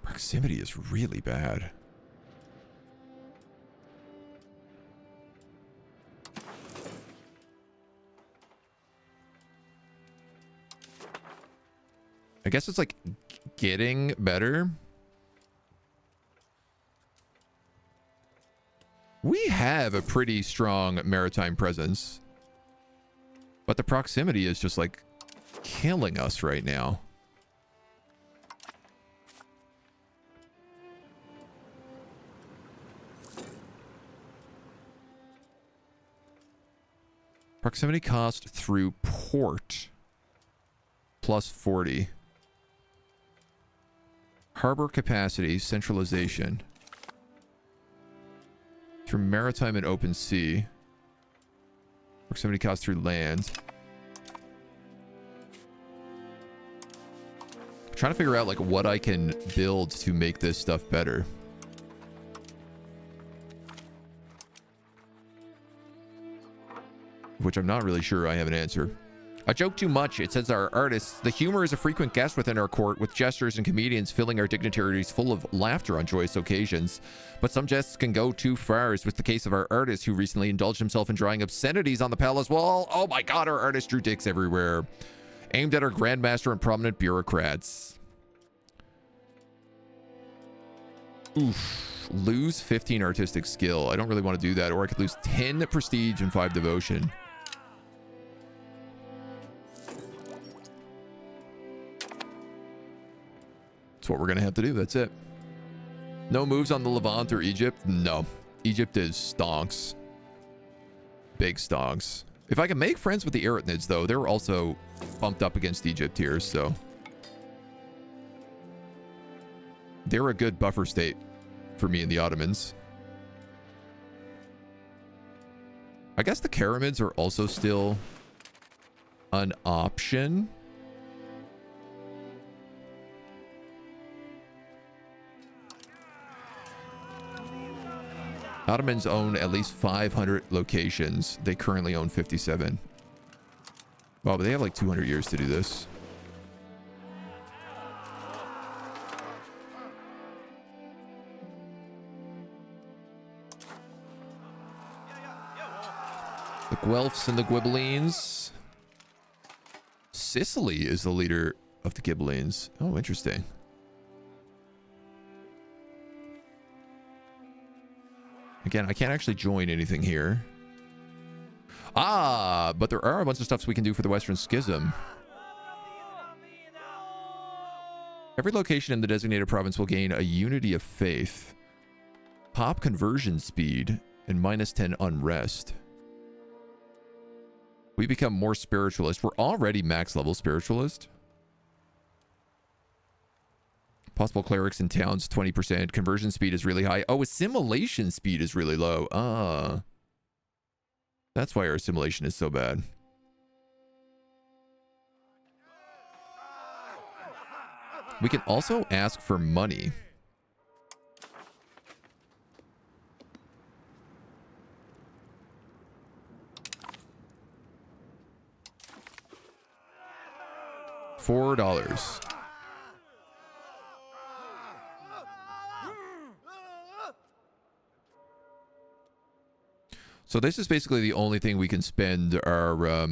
Speaker 1: Proximity is really bad. I guess it's like getting better. We have a pretty strong maritime presence, but the proximity is just like killing us right now. Proximity cost through port plus 40. Harbor capacity, centralization. Through maritime and open sea. Proximity cost through land. I'm trying to figure out like what I can build to make this stuff better. Which I'm not really sure I have an answer. A joke too much, it says our artists. The humor is a frequent guest within our court, with jesters and comedians filling our dignitaries full of laughter on joyous occasions. But some jests can go too far, as with the case of our artist, who recently indulged himself in drawing obscenities on the palace wall. Oh my god, our artist drew dicks everywhere. Aimed at our grandmaster and prominent bureaucrats. Oof. Lose 15 artistic skill. I don't really want to do that, or I could lose 10 prestige and 5 devotion. That's what we're gonna have to do. That's it. No moves on the Levant or Egypt? No. Egypt is stonks. Big stonks. If I can make friends with the Eretnids, though, they're also bumped up against Egypt here, so... They're a good buffer state for me and the Ottomans. I guess the Karamids are also still an option. Ottomans own at least 500 locations. They currently own 57. Wow, but they have like 200 years to do this. The Guelphs and the Ghibellines. Sicily is the leader of the Ghibellines. Oh, interesting. Again, I can't actually join anything here. Ah, but there are a bunch of stuff we can do for the Western Schism. Every location in the designated province will gain a unity of faith, pop conversion speed, and -10 unrest. We become more spiritualist. We're already max level spiritualist. Possible clerics in towns, 20%. Conversion speed is really high. Oh, assimilation speed is really low. Ah. That's why our assimilation is so bad. We can also ask for money. $4. So this is basically the only thing we can spend our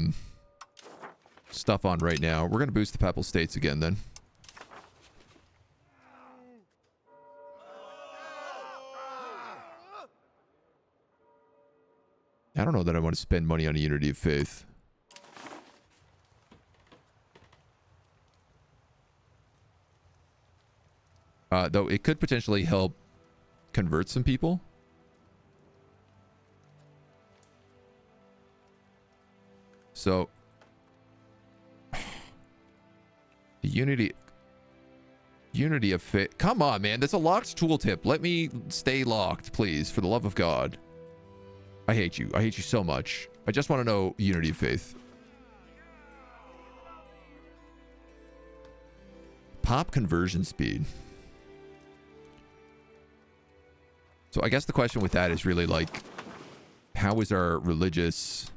Speaker 1: stuff on right now. We're going to boost the Papal States again then. I don't know that I want to spend money on a unity of faith. Though it could potentially help convert some people. So Unity of faith. Come on, man. That's a locked tooltip. Let me stay locked, please, for the love of God. I hate you. I hate you so much. I just want to know unity of faith. Pop conversion speed. So I guess the question with that is really like, how is our religious...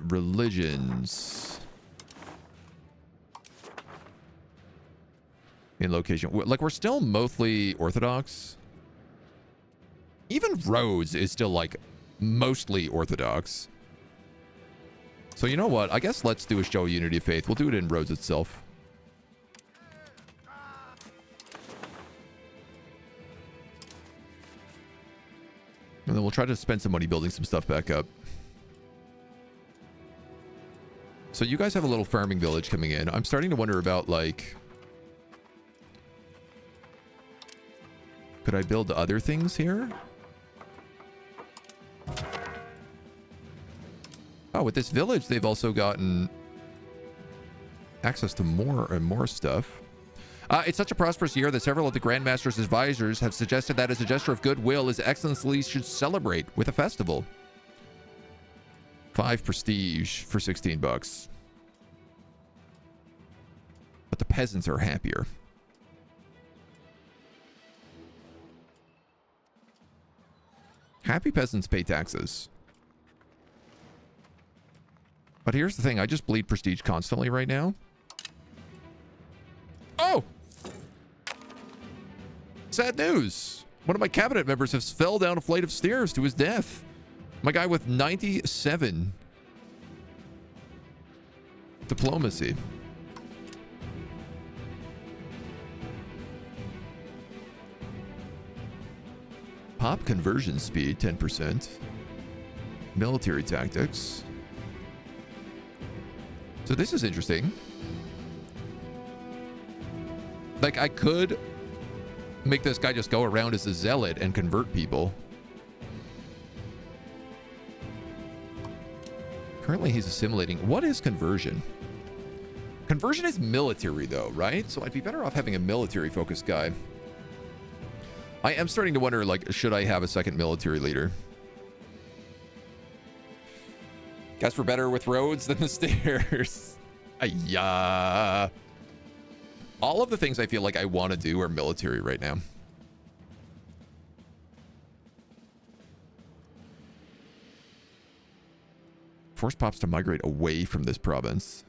Speaker 1: religions in location. Like, we're still mostly Orthodox. Even Rhodes is still like mostly Orthodox. So you know what? I guess let's do a show of unity of faith. We'll do it in Rhodes itself. And then we'll try to spend some money building some stuff back up. So you guys have a little farming village coming in. I'm starting to wonder about, like... could I build other things here? Oh, with this village, they've also gotten access to more and more stuff. It's such a prosperous year that several of the Grandmaster's advisors have suggested that as a gesture of goodwill, His Excellency should celebrate with a festival. 5 prestige for 16 bucks. But the peasants are happier. Happy peasants pay taxes. But here's the thing. I just bleed prestige constantly right now. Oh! Sad news. One of my cabinet members has fell down a flight of stairs to his death. My guy with 97 diplomacy. Pop conversion speed, 10%. Military tactics. So this is interesting. Like, I could make this guy just go around as a zealot and convert people. Currently, he's assimilating. What is conversion? Conversion is military, though, right? So I'd be better off having a military-focused guy. I am starting to wonder, like, should I have a second military leader? Guess we're better with roads than the stairs. Yeah. All of the things I feel like I want to do are military right now. Force pops to migrate away from this province.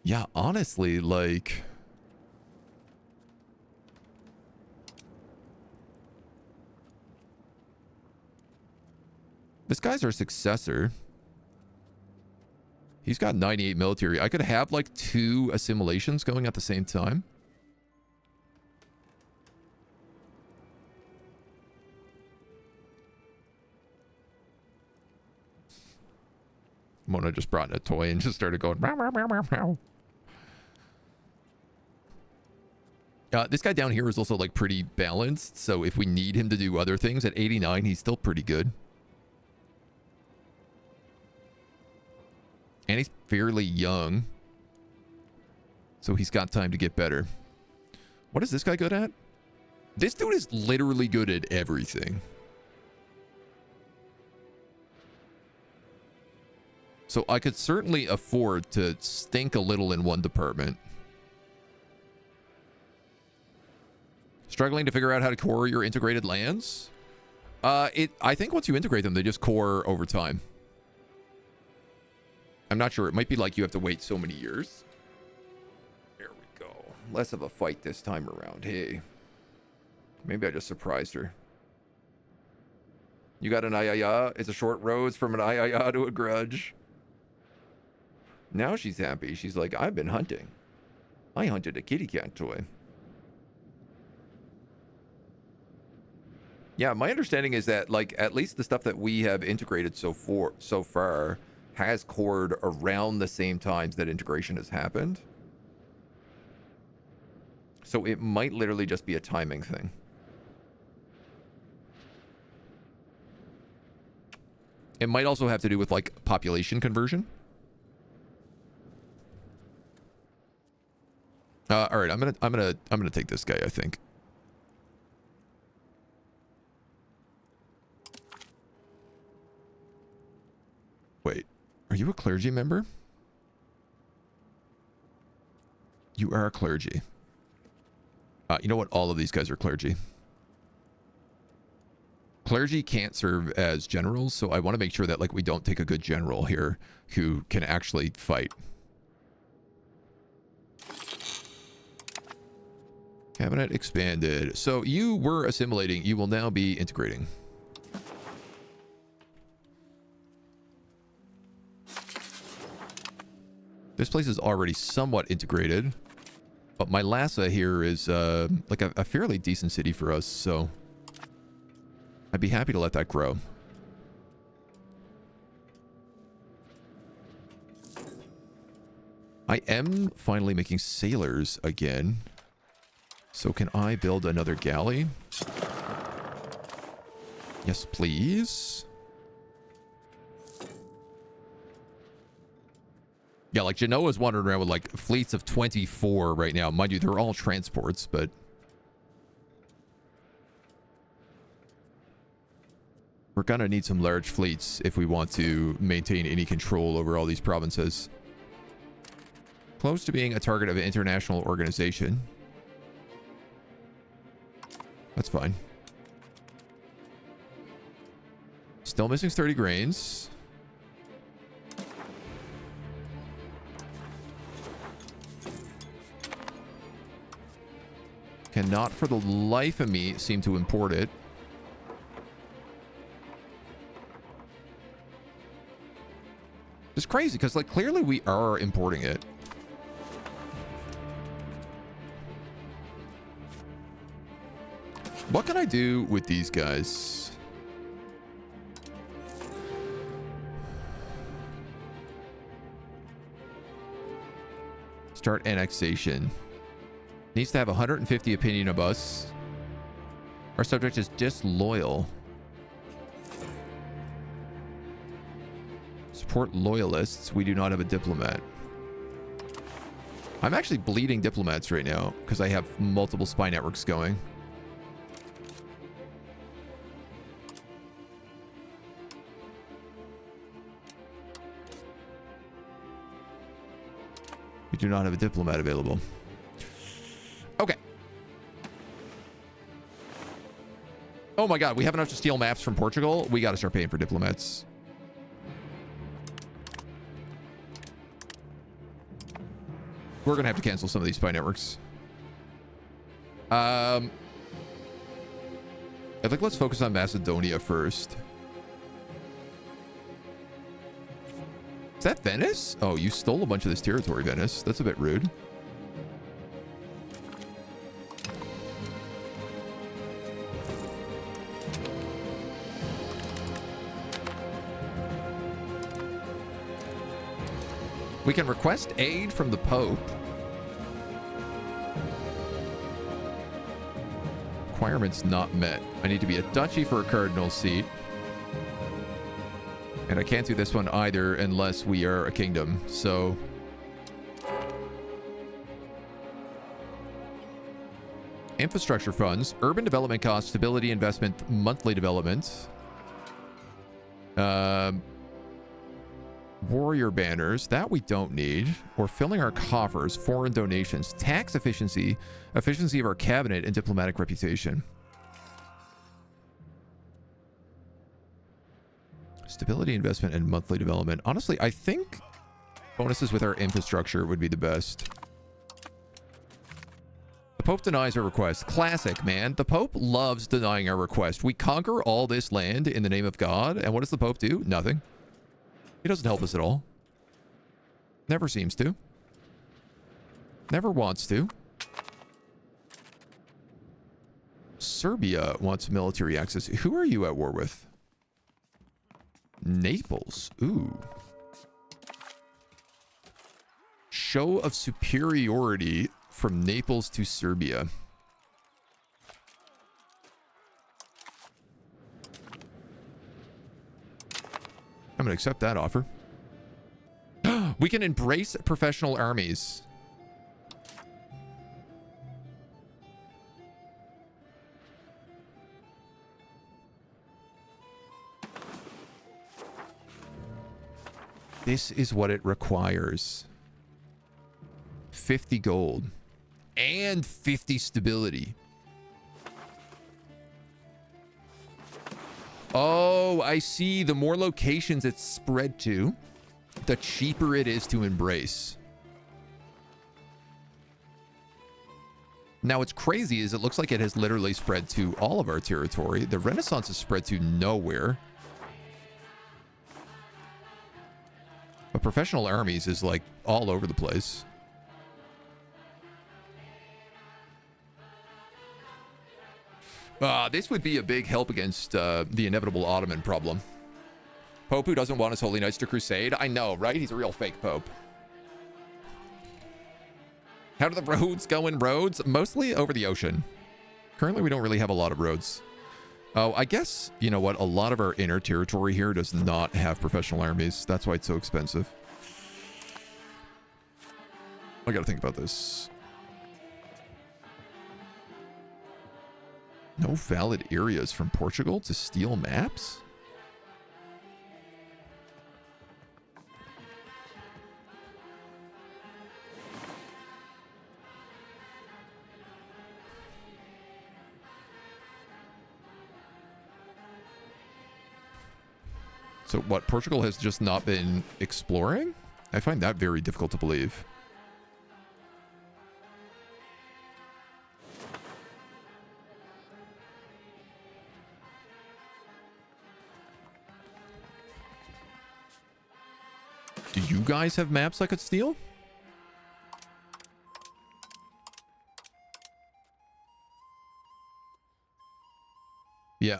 Speaker 1: Yeah, honestly, like... this guy's our successor. He's got 98 military. I could have like 2 assimilations going at the same time. Mona just brought in a toy and just started going meow, meow, meow, meow, meow. This guy down here is also like pretty balanced. So if we need him to do other things at 89, he's still pretty good. And he's fairly young. So he's got time to get better. What is this guy good at? This dude is literally good at everything. So I could certainly afford to stink a little in one department. Struggling to figure out how to core your integrated lands? I think once you integrate them, they just core over time. I'm not sure. It might be like you have to wait so many years. There we go. Less of a fight this time around. Hey. Maybe I just surprised her. You got an ayaya? It's a short rose from an ayaya to a grudge. Now she's happy. She's like, I've been hunting. I hunted a kitty cat toy. Yeah, my understanding is that, like, at least the stuff that we have integrated so far has cored around the same times that integration has happened. So it might literally just be a timing thing. It might also have to do with like population conversion. All right, I'm gonna take this guy, I think. Wait, are you a clergy member? You are a clergy. You know what? All of these guys are clergy. Clergy can't serve as generals, so I want to make sure that like we don't take a good general here who can actually fight. Cabinet expanded. So you were assimilating. You will now be integrating. This place is already somewhat integrated. But my Lhasa here is like a fairly decent city for us, so I'd be happy to let that grow. I am finally making sailors again. So can I build another galley? Yes, please. Yeah, like Genoa's wandering around with like fleets of 24 right now. Mind you, they're all transports, but we're gonna need some large fleets if we want to maintain any control over all these provinces. Close to being a target of an international organization. That's fine. Still missing 30 grains. Cannot for the life of me seem to import it. It's crazy because like clearly we are importing it. What can I do with these guys? Start annexation. Needs to have 150 opinion of us. Our subject is disloyal. Support loyalists. We do not have a diplomat. I'm actually bleeding diplomats right now because I have multiple spy networks going. We do not have a diplomat available. Okay. Oh my god, we have enough to steal maps from Portugal? We gotta start paying for diplomats. We're gonna have to cancel some of these spy networks. I think let's focus on Macedonia first. Is that Venice? Oh, you stole a bunch of this territory, Venice. That's a bit rude. We can request aid from the Pope. Requirements not met. I need to be a duchy for a cardinal seat. And I can't do this one either unless we are a kingdom, so... Infrastructure funds, urban development costs, stability investment, monthly development. Warrior banners, that we don't need. Or filling our coffers, foreign donations, tax efficiency, efficiency of our cabinet, and diplomatic reputation. Stability, investment, and monthly development. Honestly, I think bonuses with our infrastructure would be the best. The Pope denies our request. Classic, man. The Pope loves denying our request. We conquer all this land in the name of God, and what does the Pope do? Nothing. He doesn't help us at all. Never seems to. Never wants to. Serbia wants military access. Who are you at war with? Naples. Ooh. Show of superiority from Naples to Serbia. I'm going to accept that offer. We can embrace professional armies. This is what it requires. 50 gold. And 50 stability. Oh, I see. The more locations it's spread to, the cheaper it is to embrace. Now, what's crazy is it looks like it has literally spread to all of our territory. The Renaissance is spread to nowhere. But professional armies is like all over the place. This would be a big help against the inevitable Ottoman problem. Pope who doesn't want his holy knights to crusade. I know, right? He's a real fake pope. How do the roads go in roads? Mostly over the ocean. Currently, we don't really have a lot of roads. Oh, I guess, you know what? A lot of our inner territory here does not have professional armies. That's why it's so expensive. I gotta think about this. No valid areas from Portugal to steal maps? So what, Portugal has just not been exploring? I find that very difficult to believe. Do you guys have maps I could steal? Yeah.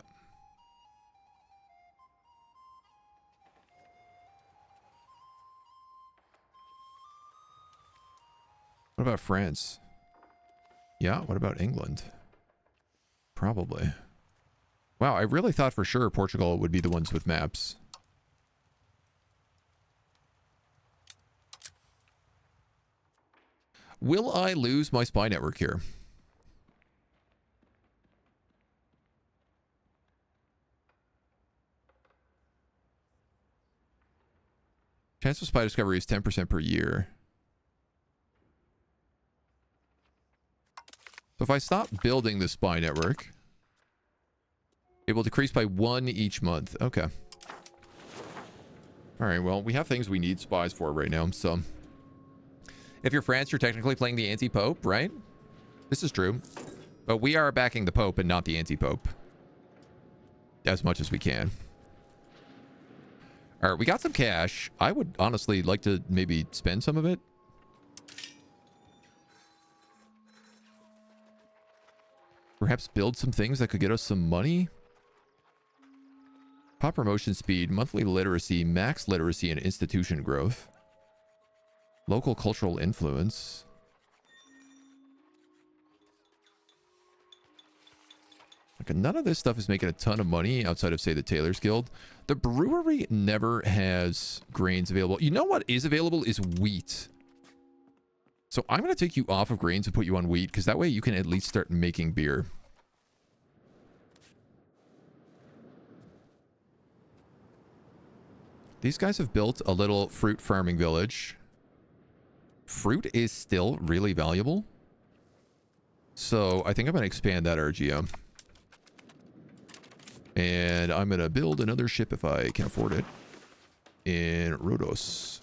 Speaker 1: What about France? Yeah, what about England? Probably. Wow, I really thought for sure Portugal would be the ones with maps. Will I lose my spy network here? Chance of spy discovery is 10% per year. So if I stop building the spy network, it will decrease by 1 each month. Okay. All right, well, we have things we need spies for right now, so... If you're France, you're technically playing the anti-pope, right? This is true. But we are backing the pope and not the anti-pope. As much as we can. All right, we got some cash. I would honestly like to maybe spend some of it. Perhaps build some things that could get us some money. Pop promotion speed, monthly literacy, max literacy, and institution growth. Local cultural influence. Like, none of this stuff is making a ton of money outside of, say, the Tailors Guild. The brewery never has grains available. You know what is available is wheat. So I'm going to take you off of grains and put you on wheat, because that way you can at least start making beer. These guys have built a little fruit farming village. Fruit is still really valuable. So I think I'm going to expand that RGM. And I'm going to build another ship if I can afford it. In Rhodos.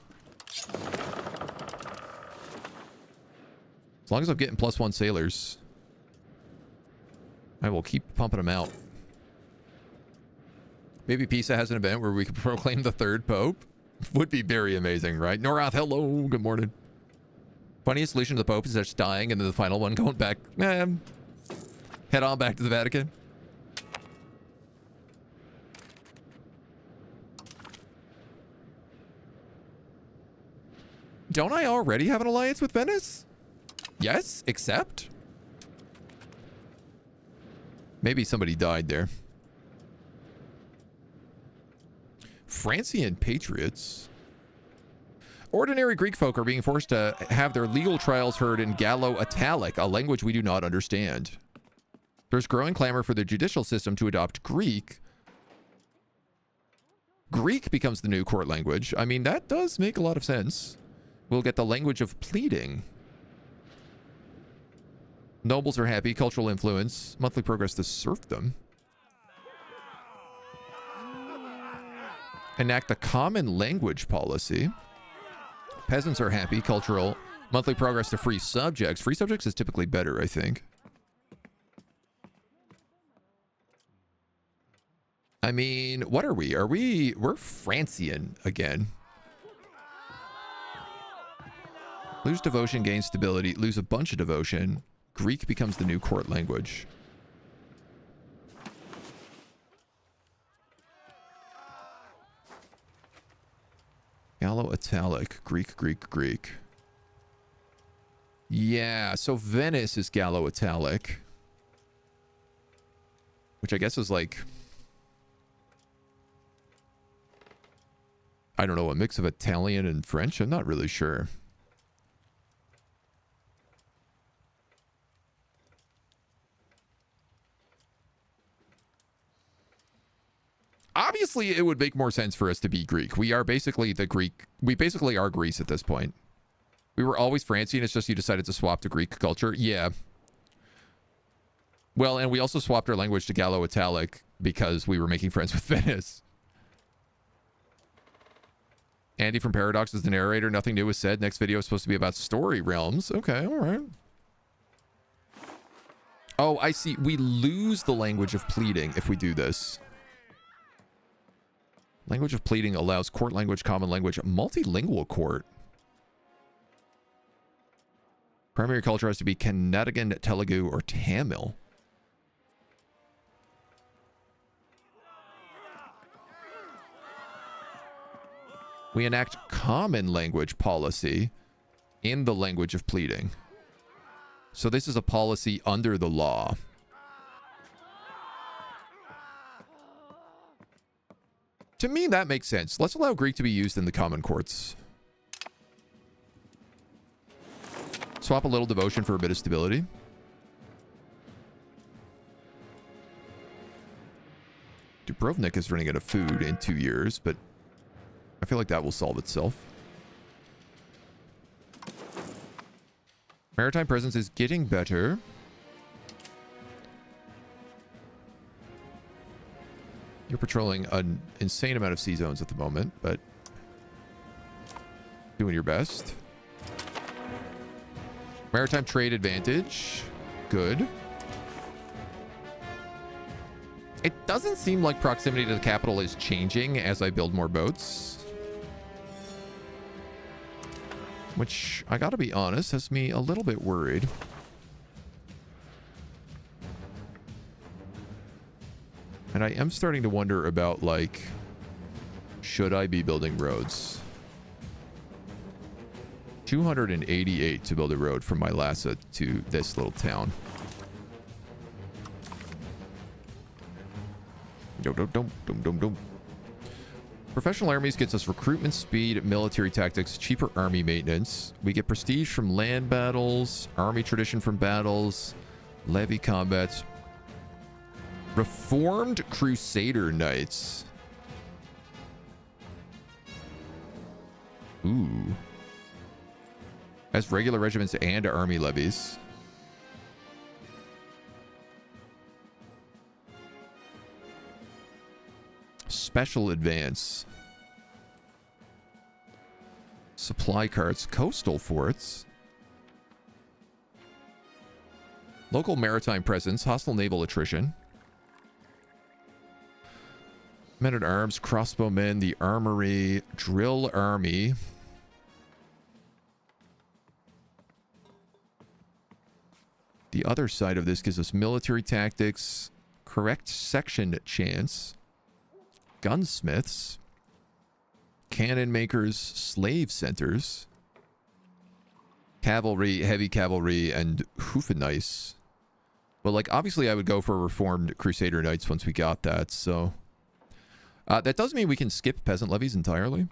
Speaker 1: As long as I'm getting +1 sailors, I will keep pumping them out. Maybe Pisa has an event where we can proclaim the 3rd Pope. Would be very amazing, right? Norath, hello. Good morning. Funniest solution to the Pope is just dying and then the final one going back. Head on back to the Vatican. Don't I already have an alliance with Venice? Yes, except... Maybe somebody died there. Francian patriots. Ordinary Greek folk are being forced to have their legal trials heard in Gallo-Italic, a language we do not understand. There's growing clamor for the judicial system to adopt Greek. Greek becomes the new court language. I mean, that does make a lot of sense. We'll get the language of pleading. Nobles are happy. Cultural influence. Monthly progress to serfdom. Enact a common language policy. Peasants are happy. Cultural. Monthly progress to free subjects. Free subjects is typically better, I think. I mean, what are we? We're Francian again. Lose devotion, gain stability. Lose a bunch of devotion. Greek becomes the new court language. Gallo-Italic. Greek. Yeah, so Venice is Gallo-Italic. Which I guess is like... I don't know, a mix of Italian and French? I'm not really sure. Obviously, it would make more sense for us to be Greek. We are basically the Greek... We basically are Greece at this point. We were always Francian. It's just you decided to swap to Greek culture. Yeah. Well, and we also swapped our language to Gallo-Italic because we were making friends with Venice. Andy from Paradox is the narrator. Nothing new was said. Next video is supposed to be about story realms. Okay, all right. Oh, I see. We lose the language of pleading if we do this. Language of pleading allows court language, common language, multilingual court. Primary culture has to be Kannadigan, Telugu, or Tamil. We enact common language policy in the language of pleading. So this is a policy under the law. To me, that makes sense. Let's allow Greek to be used in the common courts. Swap a little devotion for a bit of stability. Dubrovnik is running out of food in 2 years, but I feel like that will solve itself. Maritime presence is getting better. You're patrolling an insane amount of sea zones at the moment, but doing your best. Maritime trade advantage. Good. It doesn't seem like proximity to the capital is changing as I build more boats. Which, I gotta be honest, has me a little bit worried. And I am starting to wonder about, like, should I be building roads? 288 to build a road from Mylasa to this little town. Dum. Professional armies gets us recruitment speed, military tactics, cheaper army maintenance. We get prestige from land battles, army tradition from battles, levy combats. Reformed Crusader Knights. Ooh. Has regular regiments and army levies. Special advance. Supply carts. Coastal forts. Local maritime presence. Hostile naval attrition. Men at arms. Crossbowmen. The armory. Drill army. The other side of this gives us military tactics. Correct section chance. Gunsmiths, cannon makers, slave centers, cavalry, heavy cavalry, and Hoofenice. But, like, obviously I would go for Reformed Crusader Knights once we got that, so... That does mean we can skip peasant levies entirely.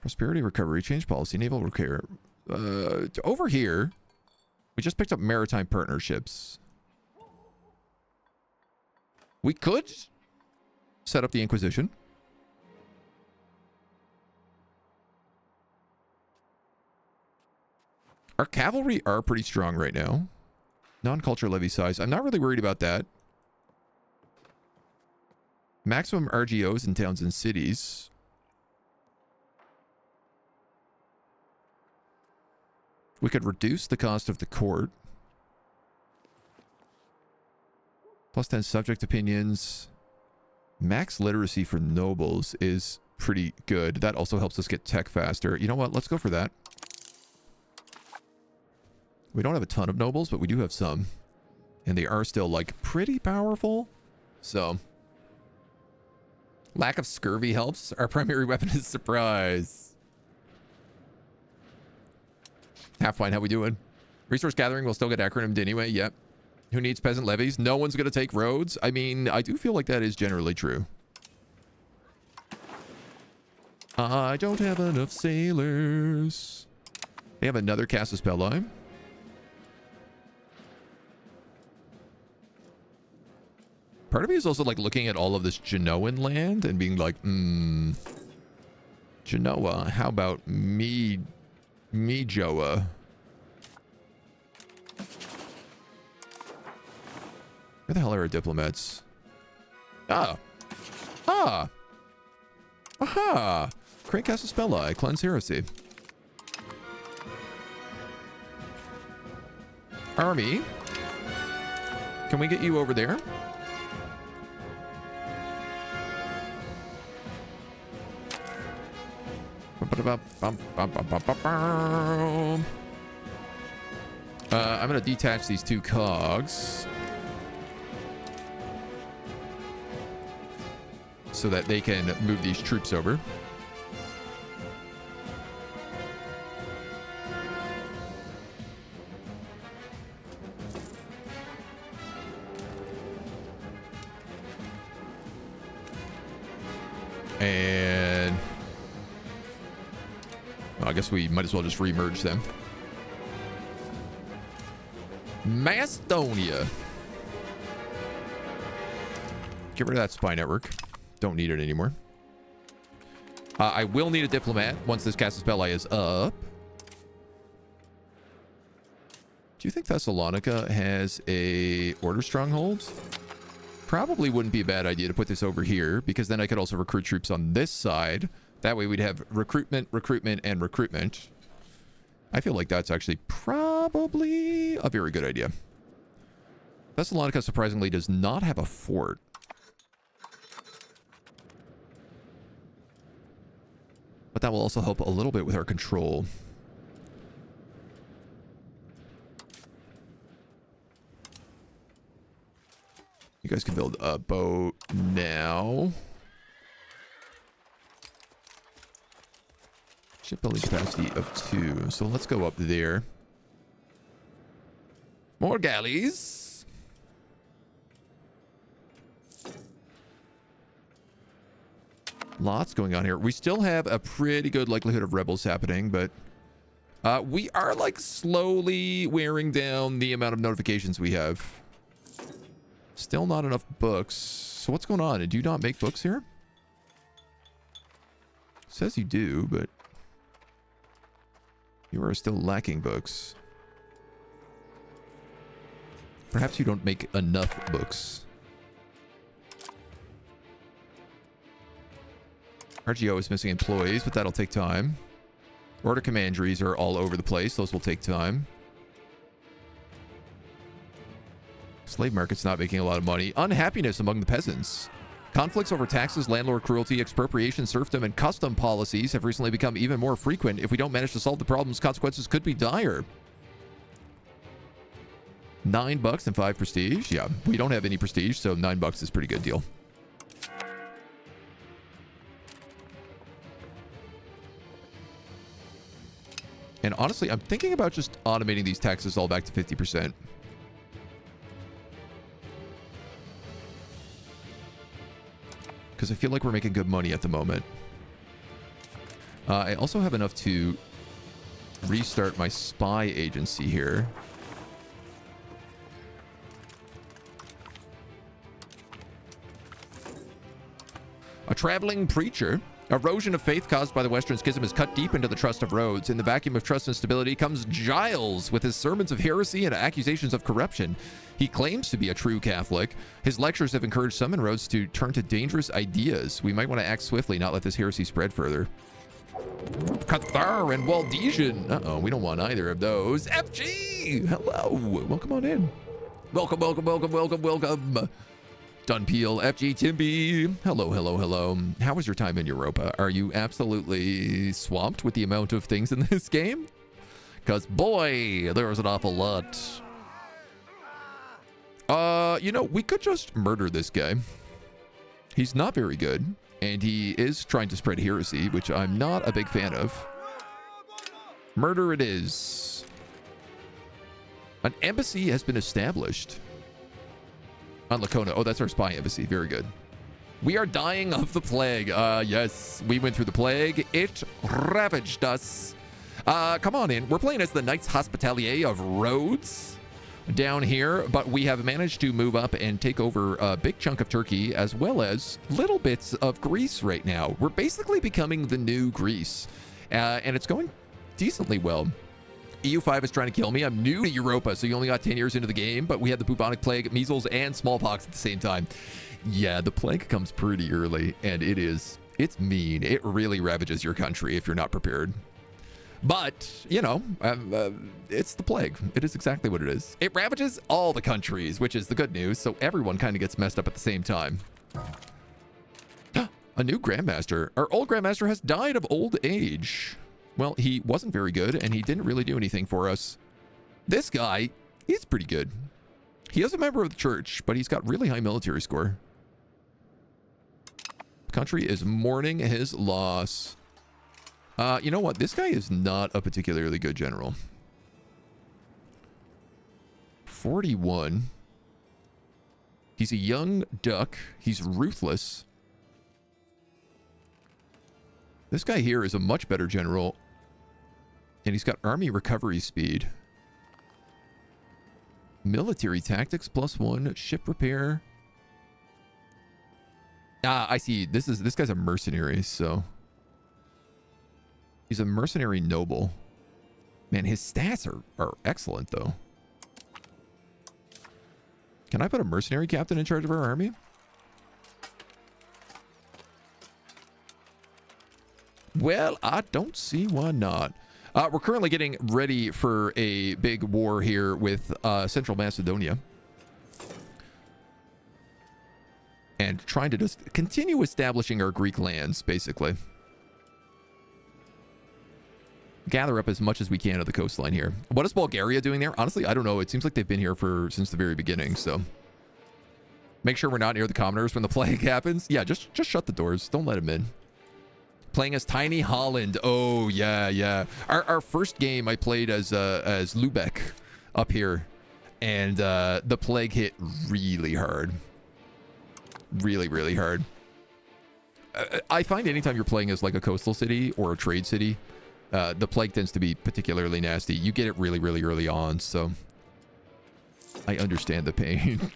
Speaker 1: Prosperity recovery, change policy, naval repair. Over here, we just picked up maritime partnerships. We could set up the Inquisition. Our cavalry are pretty strong right now. Non-culture levy size. I'm not really worried about that. Maximum RGOs in towns and cities. We could reduce the cost of the court. Plus 10 subject opinions. Max literacy for nobles is pretty good. That also helps us get tech faster. You know what? Let's go for that. We don't have a ton of nobles, but we do have some. And they are still, like, pretty powerful. So. Lack of scurvy helps. Our primary weapon is surprise. Half fine, how we doing? Resource gathering will still get acronymed anyway. Yep. Who needs peasant levies? No one's going to take roads. I mean, I do feel like that is generally true. I don't have enough sailors. They have another Casus Belli. Part of me is also like looking at all of this Genoan land and being like, Genoa, how about me Joa? Where the hell are our diplomats? Aha! Create Casus Belli, cleanse heresy. Army. Can we get you over there? I'm going to detach these two cogs so that they can move these troops over. And I guess we might as well just re-merge them. Macedonia. Get rid of that spy network. Don't need it anymore. I will need a diplomat once this Casus Belli is up. Do you think Thessalonica has a order stronghold? Probably wouldn't be a bad idea to put this over here, because then I could also recruit troops on this side. That way we'd have recruitment, recruitment, and recruitment. I feel like that's actually probably a very good idea. Thessalonica surprisingly does not have a fort. But that will also help a little bit with our control. You guys can build a boat now. Shipbuilding capacity of 2. So let's go up there. More galleys. Lots going on here. We still have a pretty good likelihood of rebels happening, but we are like slowly wearing down the amount of notifications we have. Still not enough books. So what's going on? Do you not make books here? It says you do, but you are still lacking books. Perhaps you don't make enough books. RGO is missing employees, but that'll take time. Order commanderies are all over the place. Those will take time. Slave market's not making a lot of money. Unhappiness among the peasants. Conflicts over taxes, landlord cruelty, expropriation, serfdom, and custom policies have recently become even more frequent. If we don't manage to solve the problems, consequences could be dire. $9 and 5 prestige. Yeah, we don't have any prestige, so $9 is a pretty good deal. And honestly, I'm thinking about just automating these taxes all back to 50%. because I feel like we're making good money at the moment. I also have enough to restart my spy agency here. A traveling preacher. Erosion of faith caused by the Western Schism is cut deep into the trust of Rhodes. In the vacuum of trust and stability comes Giles with his sermons of heresy and accusations of corruption. He claims to be a true Catholic. His lectures have encouraged some in Rhodes to turn to dangerous ideas. We might want to act swiftly, not let this heresy spread further. Cathar and Waldesian. Uh-oh, we don't want either of those. FG! Hello! Welcome on in. Welcome, welcome, welcome, welcome, welcome. Dunpeel, FG Timby. Hello, hello, hello. How was your time in Europa? Are you absolutely swamped with the amount of things in this game? Because, boy, there was an awful lot. You know, we could just murder this guy. He's not very good, and he is trying to spread heresy, which I'm not a big fan of. Murder it is. An embassy has been established. On Lacona. Oh, that's our spy embassy. Very good. We are dying of the plague. Yes, we went through the plague. It ravaged us. Come on in. We're playing as the Knights Hospitalier of Rhodes down here, but we have managed to move up and take over a big chunk of Turkey as well as little bits of Greece right now. We're basically becoming the new Greece, and it's going decently well. EU5 is trying to kill me. I'm new to Europa, so you only got 10 years into the game, but we had the bubonic plague, measles, and smallpox at the same time. Yeah, the plague comes pretty early, and it's mean. It really ravages your country if you're not prepared. But, you know, it's the plague. It is exactly what it is. It ravages all the countries, which is the good news, so everyone kind of gets messed up at the same time. A new Grandmaster. Our old Grandmaster has died of old age. Well, he wasn't very good, and he didn't really do anything for us. This guy, he's pretty good. He is a member of the church, but he's got really high military score. The country is mourning his loss. You know what? This guy is not a particularly good general. 41. He's a young duck. He's ruthless. This guy here is a much better general. And he's got army recovery speed. Military tactics +1. Ship repair. Ah, I see. This guy's a mercenary, so. He's a mercenary noble. Man, his stats are excellent, though. Can I put a mercenary captain in charge of our army? Well, I don't see why not. We're currently getting ready for a big war here with Central Macedonia. And trying to just continue establishing our Greek lands, basically. Gather up as much as we can of the coastline here. What is Bulgaria doing there? Honestly, I don't know. It seems like they've been here since the very beginning, so. Make sure we're not near the commoners when the plague happens. Yeah, just shut the doors. Don't let them in. Playing as Tiny Holland. Oh, yeah, yeah. Our first game I played as Lubeck up here. And the plague hit really hard. Really, really hard. I find anytime you're playing as like a coastal city or a trade city, the plague tends to be particularly nasty. You get it really, really early on, so I understand the pain.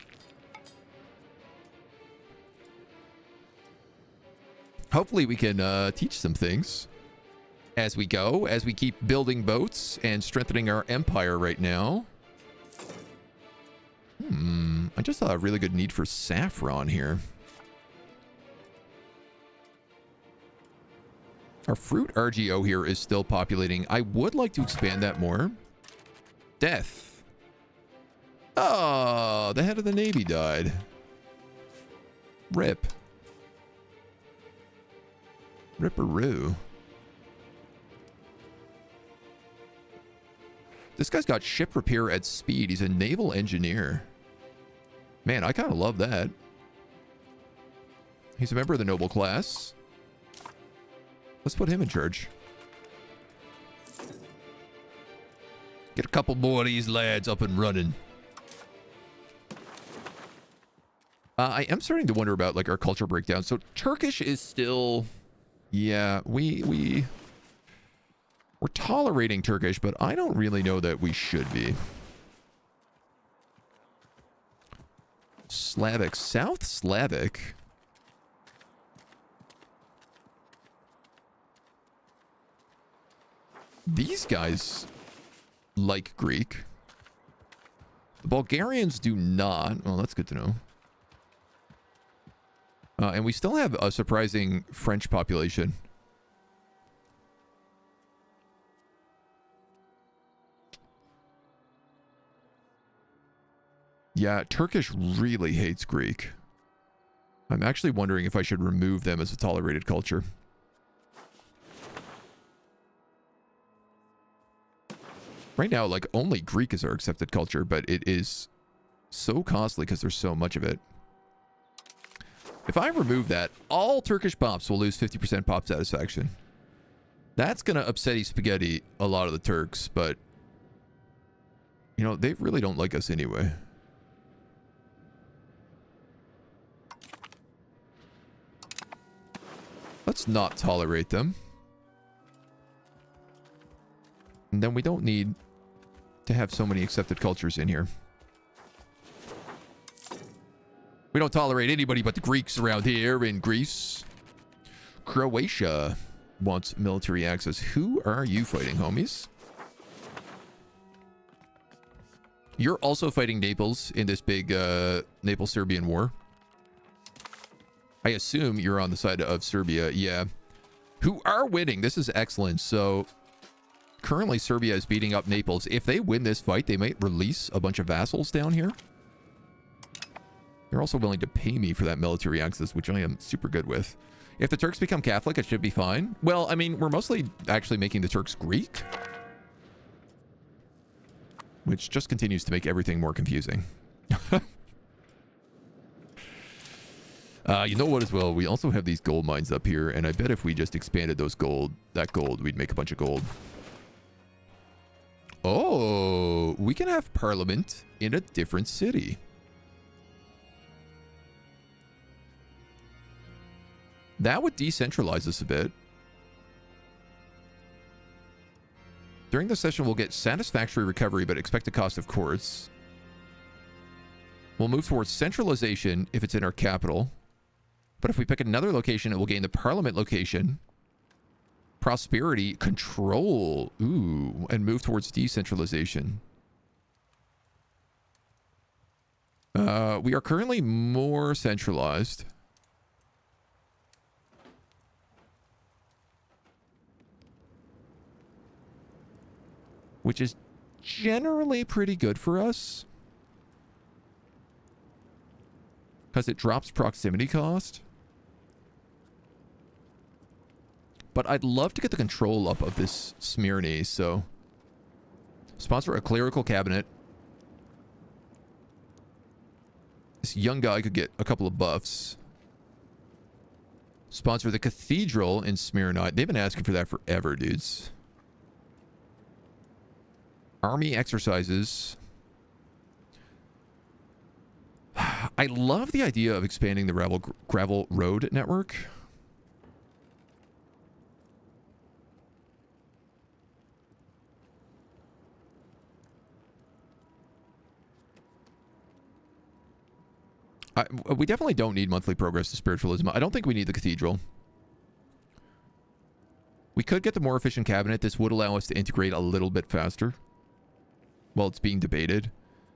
Speaker 1: Hopefully we can teach some things as we go, as we keep building boats and strengthening our empire right now. I just saw a really good need for saffron here. Our fruit RGO here is still populating. I would like to expand that more. Death. Oh, the head of the Navy died. Rip. Ripperoo. This guy's got ship repair at speed. He's a naval engineer. Man, I kind of love that. He's a member of the noble class. Let's put him in charge. Get a couple more of these lads up and running. I am starting to wonder about like our culture breakdown. So Turkish is still, yeah, we're tolerating Turkish, but I don't really know that we should be. Slavic, South Slavic. These guys like Greek. The Bulgarians do not. Well, that's good to know. And we still have a surprising French population. Yeah, Turkish really hates Greek. I'm actually wondering if I should remove them as a tolerated culture. Right now, like, only Greek is our accepted culture, but it is so costly because there's so much of it. If I remove that, all Turkish pops will lose 50% pop satisfaction. That's going to upsetty spaghetti a lot of the Turks, but, you know, they really don't like us anyway. Let's not tolerate them. And then we don't need to have so many accepted cultures in here. We don't tolerate anybody but the Greeks around here in Greece. Croatia wants military access. Who are you fighting, homies? You're also fighting Naples in this big Naples-Serbian war. I assume you're on the side of Serbia. Yeah. Who are winning. This is excellent. So currently Serbia is beating up Naples. If they win this fight, they might release a bunch of vassals down here. They're also willing to pay me for that military access, which I am super good with. If the Turks become Catholic, it should be fine. Well, I mean, we're mostly actually making the Turks Greek, which just continues to make everything more confusing. You know what as well? We also have these gold mines up here, and I bet if we just expanded that gold, we'd make a bunch of gold. Oh, we can have parliament in a different city. That would decentralize us a bit. During the session, we'll get satisfactory recovery, but expected cost of courts. We'll move towards centralization if it's in our capital. But if we pick another location, it will gain the parliament location. Prosperity, control. Ooh, and move towards decentralization. We are currently more centralized. Which is generally pretty good for us. Because it drops proximity cost. But I'd love to get the control up of this Smyrna, so... Sponsor a clerical cabinet. This young guy could get a couple of buffs. Sponsor the cathedral in Smyrna. They've been asking for that forever, dudes. Army exercises. I love the idea of expanding the gravel road network. We definitely don't need monthly progress to spiritualism. I don't think we need the cathedral. We could get the more efficient cabinet. This would allow us to integrate a little bit faster while it's being debated.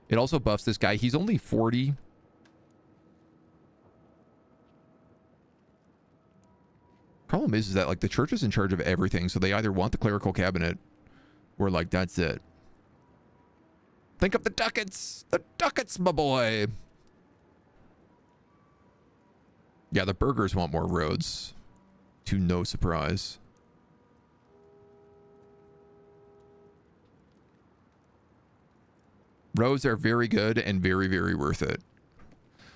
Speaker 1: It also buffs this guy. He's only 40. Problem is that like the church is in charge of everything, so they either want the clerical cabinet or like that's it. Think of the ducats! The ducats, my boy! Yeah, the burghers want more roads. To no surprise. Roads are very good and very, very worth it.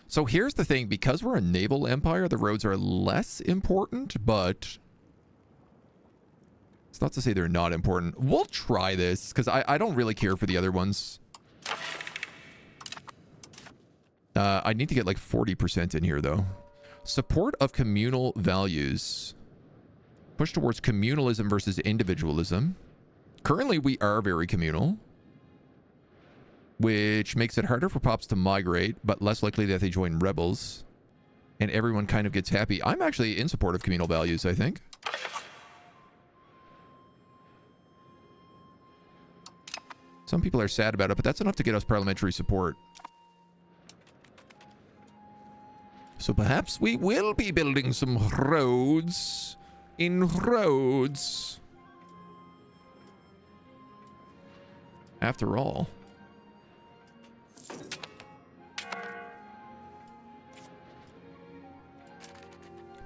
Speaker 1: So here's the thing. Because we're a naval empire, the roads are less important, but... It's not to say they're not important. We'll try this, because I don't really care for the other ones. I need to get like 40% in here, though. Support of communal values. Push towards communalism versus individualism. Currently, we are very communal, which makes it harder for pops to migrate, but less likely that they join rebels. And everyone kind of gets happy. I'm actually in support of communal values, I think. Some people are sad about it, but that's enough to get us parliamentary support. So perhaps we will be building some roads in Rhodes. After all.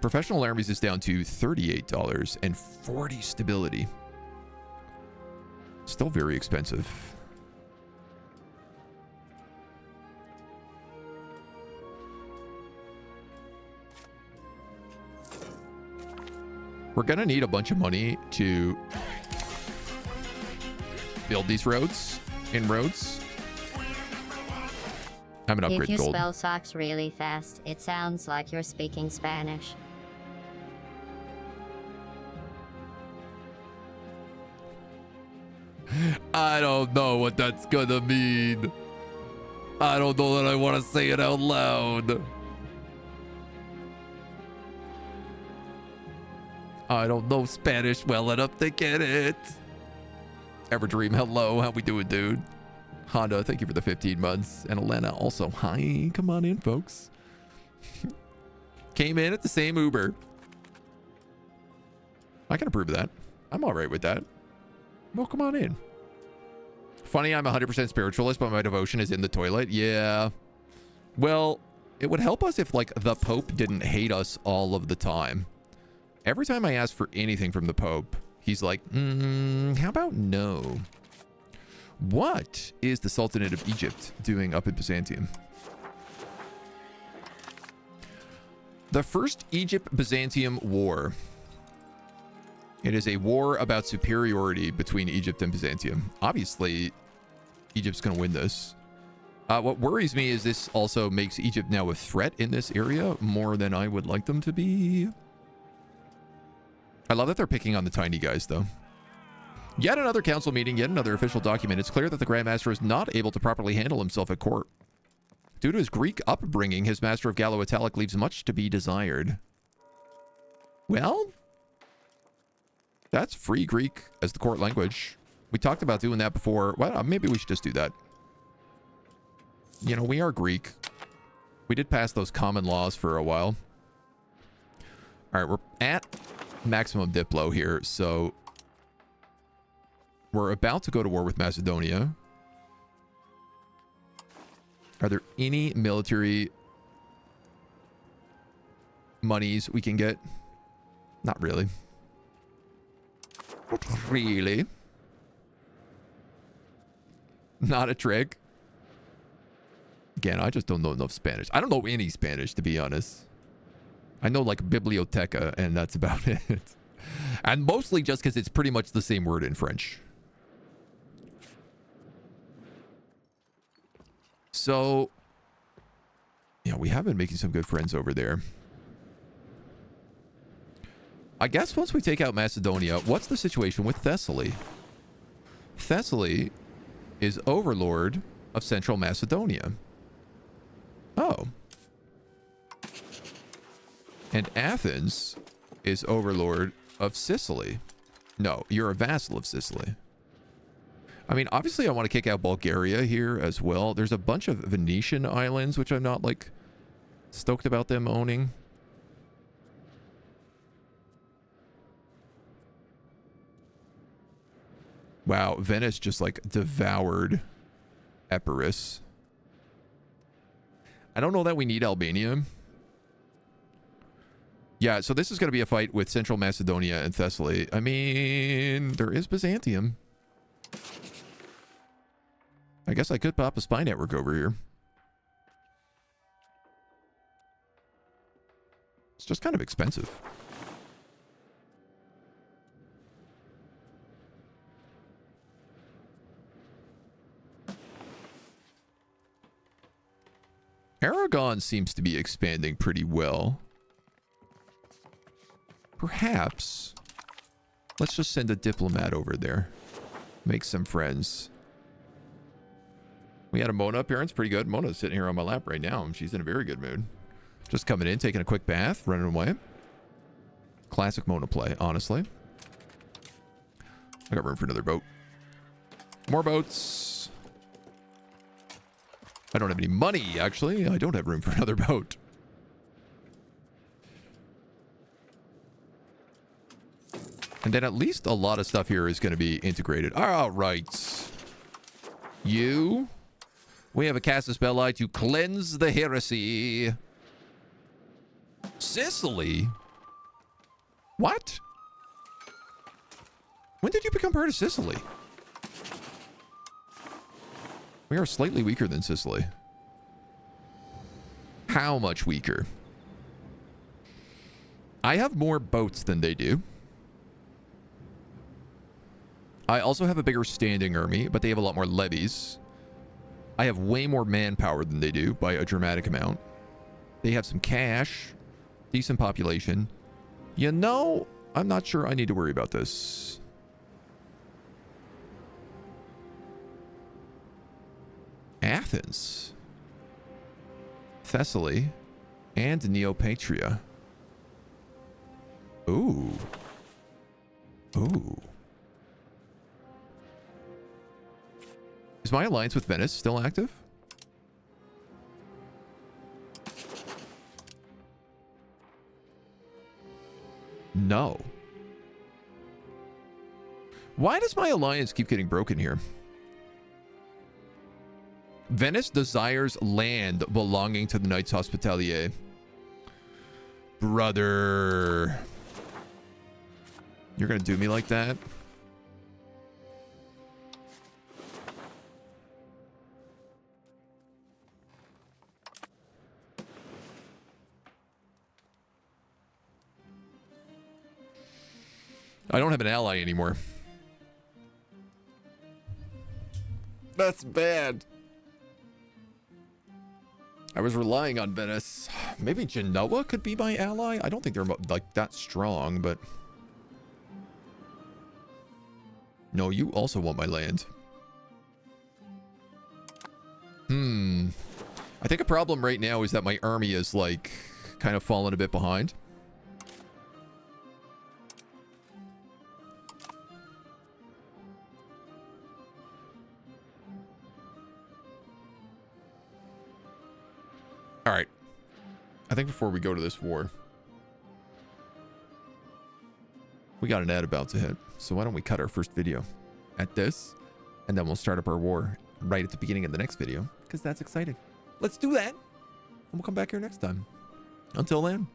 Speaker 1: Professional armies is down to $38 and 40 stability. Still very expensive. We're gonna need a bunch of money to build these roads in Rhodes. I'm an upgrade
Speaker 2: If you
Speaker 1: gold.
Speaker 2: spell socks really fast, it sounds like you're speaking Spanish.
Speaker 1: I don't know what that's gonna mean. I don't know that I want to say it out loud. I don't know Spanish well enough to get it. Everdream, hello. How we doing, dude? Honda, thank you for the 15 months. And Elena, also, hi. Come on in, folks. Came in at the same Uber. I can approve of that. I'm all right with that. Well, come on in. Funny, I'm 100% spiritualist, but my devotion is in the toilet. Yeah. Well, it would help us if, like, the Pope didn't hate us all of the time. Every time I ask for anything from the Pope, he's like, how about no? What is the Sultanate of Egypt doing up in Byzantium? The First Egypt-Byzantium War. It is a war about superiority between Egypt and Byzantium. Obviously, Egypt's going to win this. What worries me is this also makes Egypt now a threat in this area more than I would like them to be. I love that they're picking on the tiny guys, though. Yet another council meeting, yet another official document. It's clear that the Grand Master is not able to properly handle himself at court. Due to his Greek upbringing, his Master of Gallo-Italic leaves much to be desired. Well, that's free Greek as the court language. We talked about doing that before. Well, maybe we should just do that. You know, we are Greek. We did pass those common laws for a while. All right, we're at maximum Diplo here, so we're about to go to war with Macedonia. Are there any military monies we can get? Not really. Not really. Not a trick. Again, I just don't know enough Spanish. I don't know any Spanish, to be honest. I know, like, biblioteca, and that's about it. And mostly just because it's pretty much the same word in French. So, yeah, we have been making some good friends over there. I guess once we take out Macedonia, what's the situation with Thessaly? Thessaly is overlord of Central Macedonia. Oh. And Athens is overlord of Sicily. No, you're a vassal of Sicily. I mean, obviously I want to kick out Bulgaria here as well. There's a bunch of Venetian islands, which I'm not, like, stoked about them owning. Wow, Venice just, like, devoured Epirus. I don't know that we need Albania. Yeah, so this is going to be a fight with Central Macedonia and Thessaly. I mean, there is Byzantium. I guess I could pop a spy network over here. It's just kind of expensive. Aragon seems to be expanding pretty well. Perhaps let's just send a diplomat over there. Make some friends. We had a Mona appearance. Pretty good. Mona's sitting here on my lap right now. She's in a very good mood. Just coming in, taking a quick bath, running away. Classic Mona play, honestly. I got room for another boat. More boats. I don't have any money, actually. I don't have room for another boat. And then at least a lot of stuff here is going to be integrated. All right. You. We have a Casus Belli to cleanse the heresy. Sicily? What? When did you become part of Sicily? We are slightly weaker than Sicily. How much weaker? I have more boats than they do. I also have a bigger standing army, but they have a lot more levies. I have way more manpower than they do by a dramatic amount. They have some cash, decent population. You know, I'm not sure I need to worry about this. Athens, Thessaly, and Neopatria. Ooh. Ooh. Is my alliance with Venice still active? No. Why does my alliance keep getting broken here? Venice desires land belonging to the Knights Hospitalier. Brother. You're gonna do me like that? I don't have an ally anymore. That's bad. I was relying on Venice. Maybe Genoa could be my ally? I don't think they're like that strong, but... No, you also want my land. I think a problem right now is that my army is like kind of fallen a bit behind. All right. I think before we go to this war, we got an ad about to hit. So why don't we cut our first video at this, and then we'll start up our war right at the beginning of the next video, because that's exciting. Let's do that. And we'll come back here next time. Until then.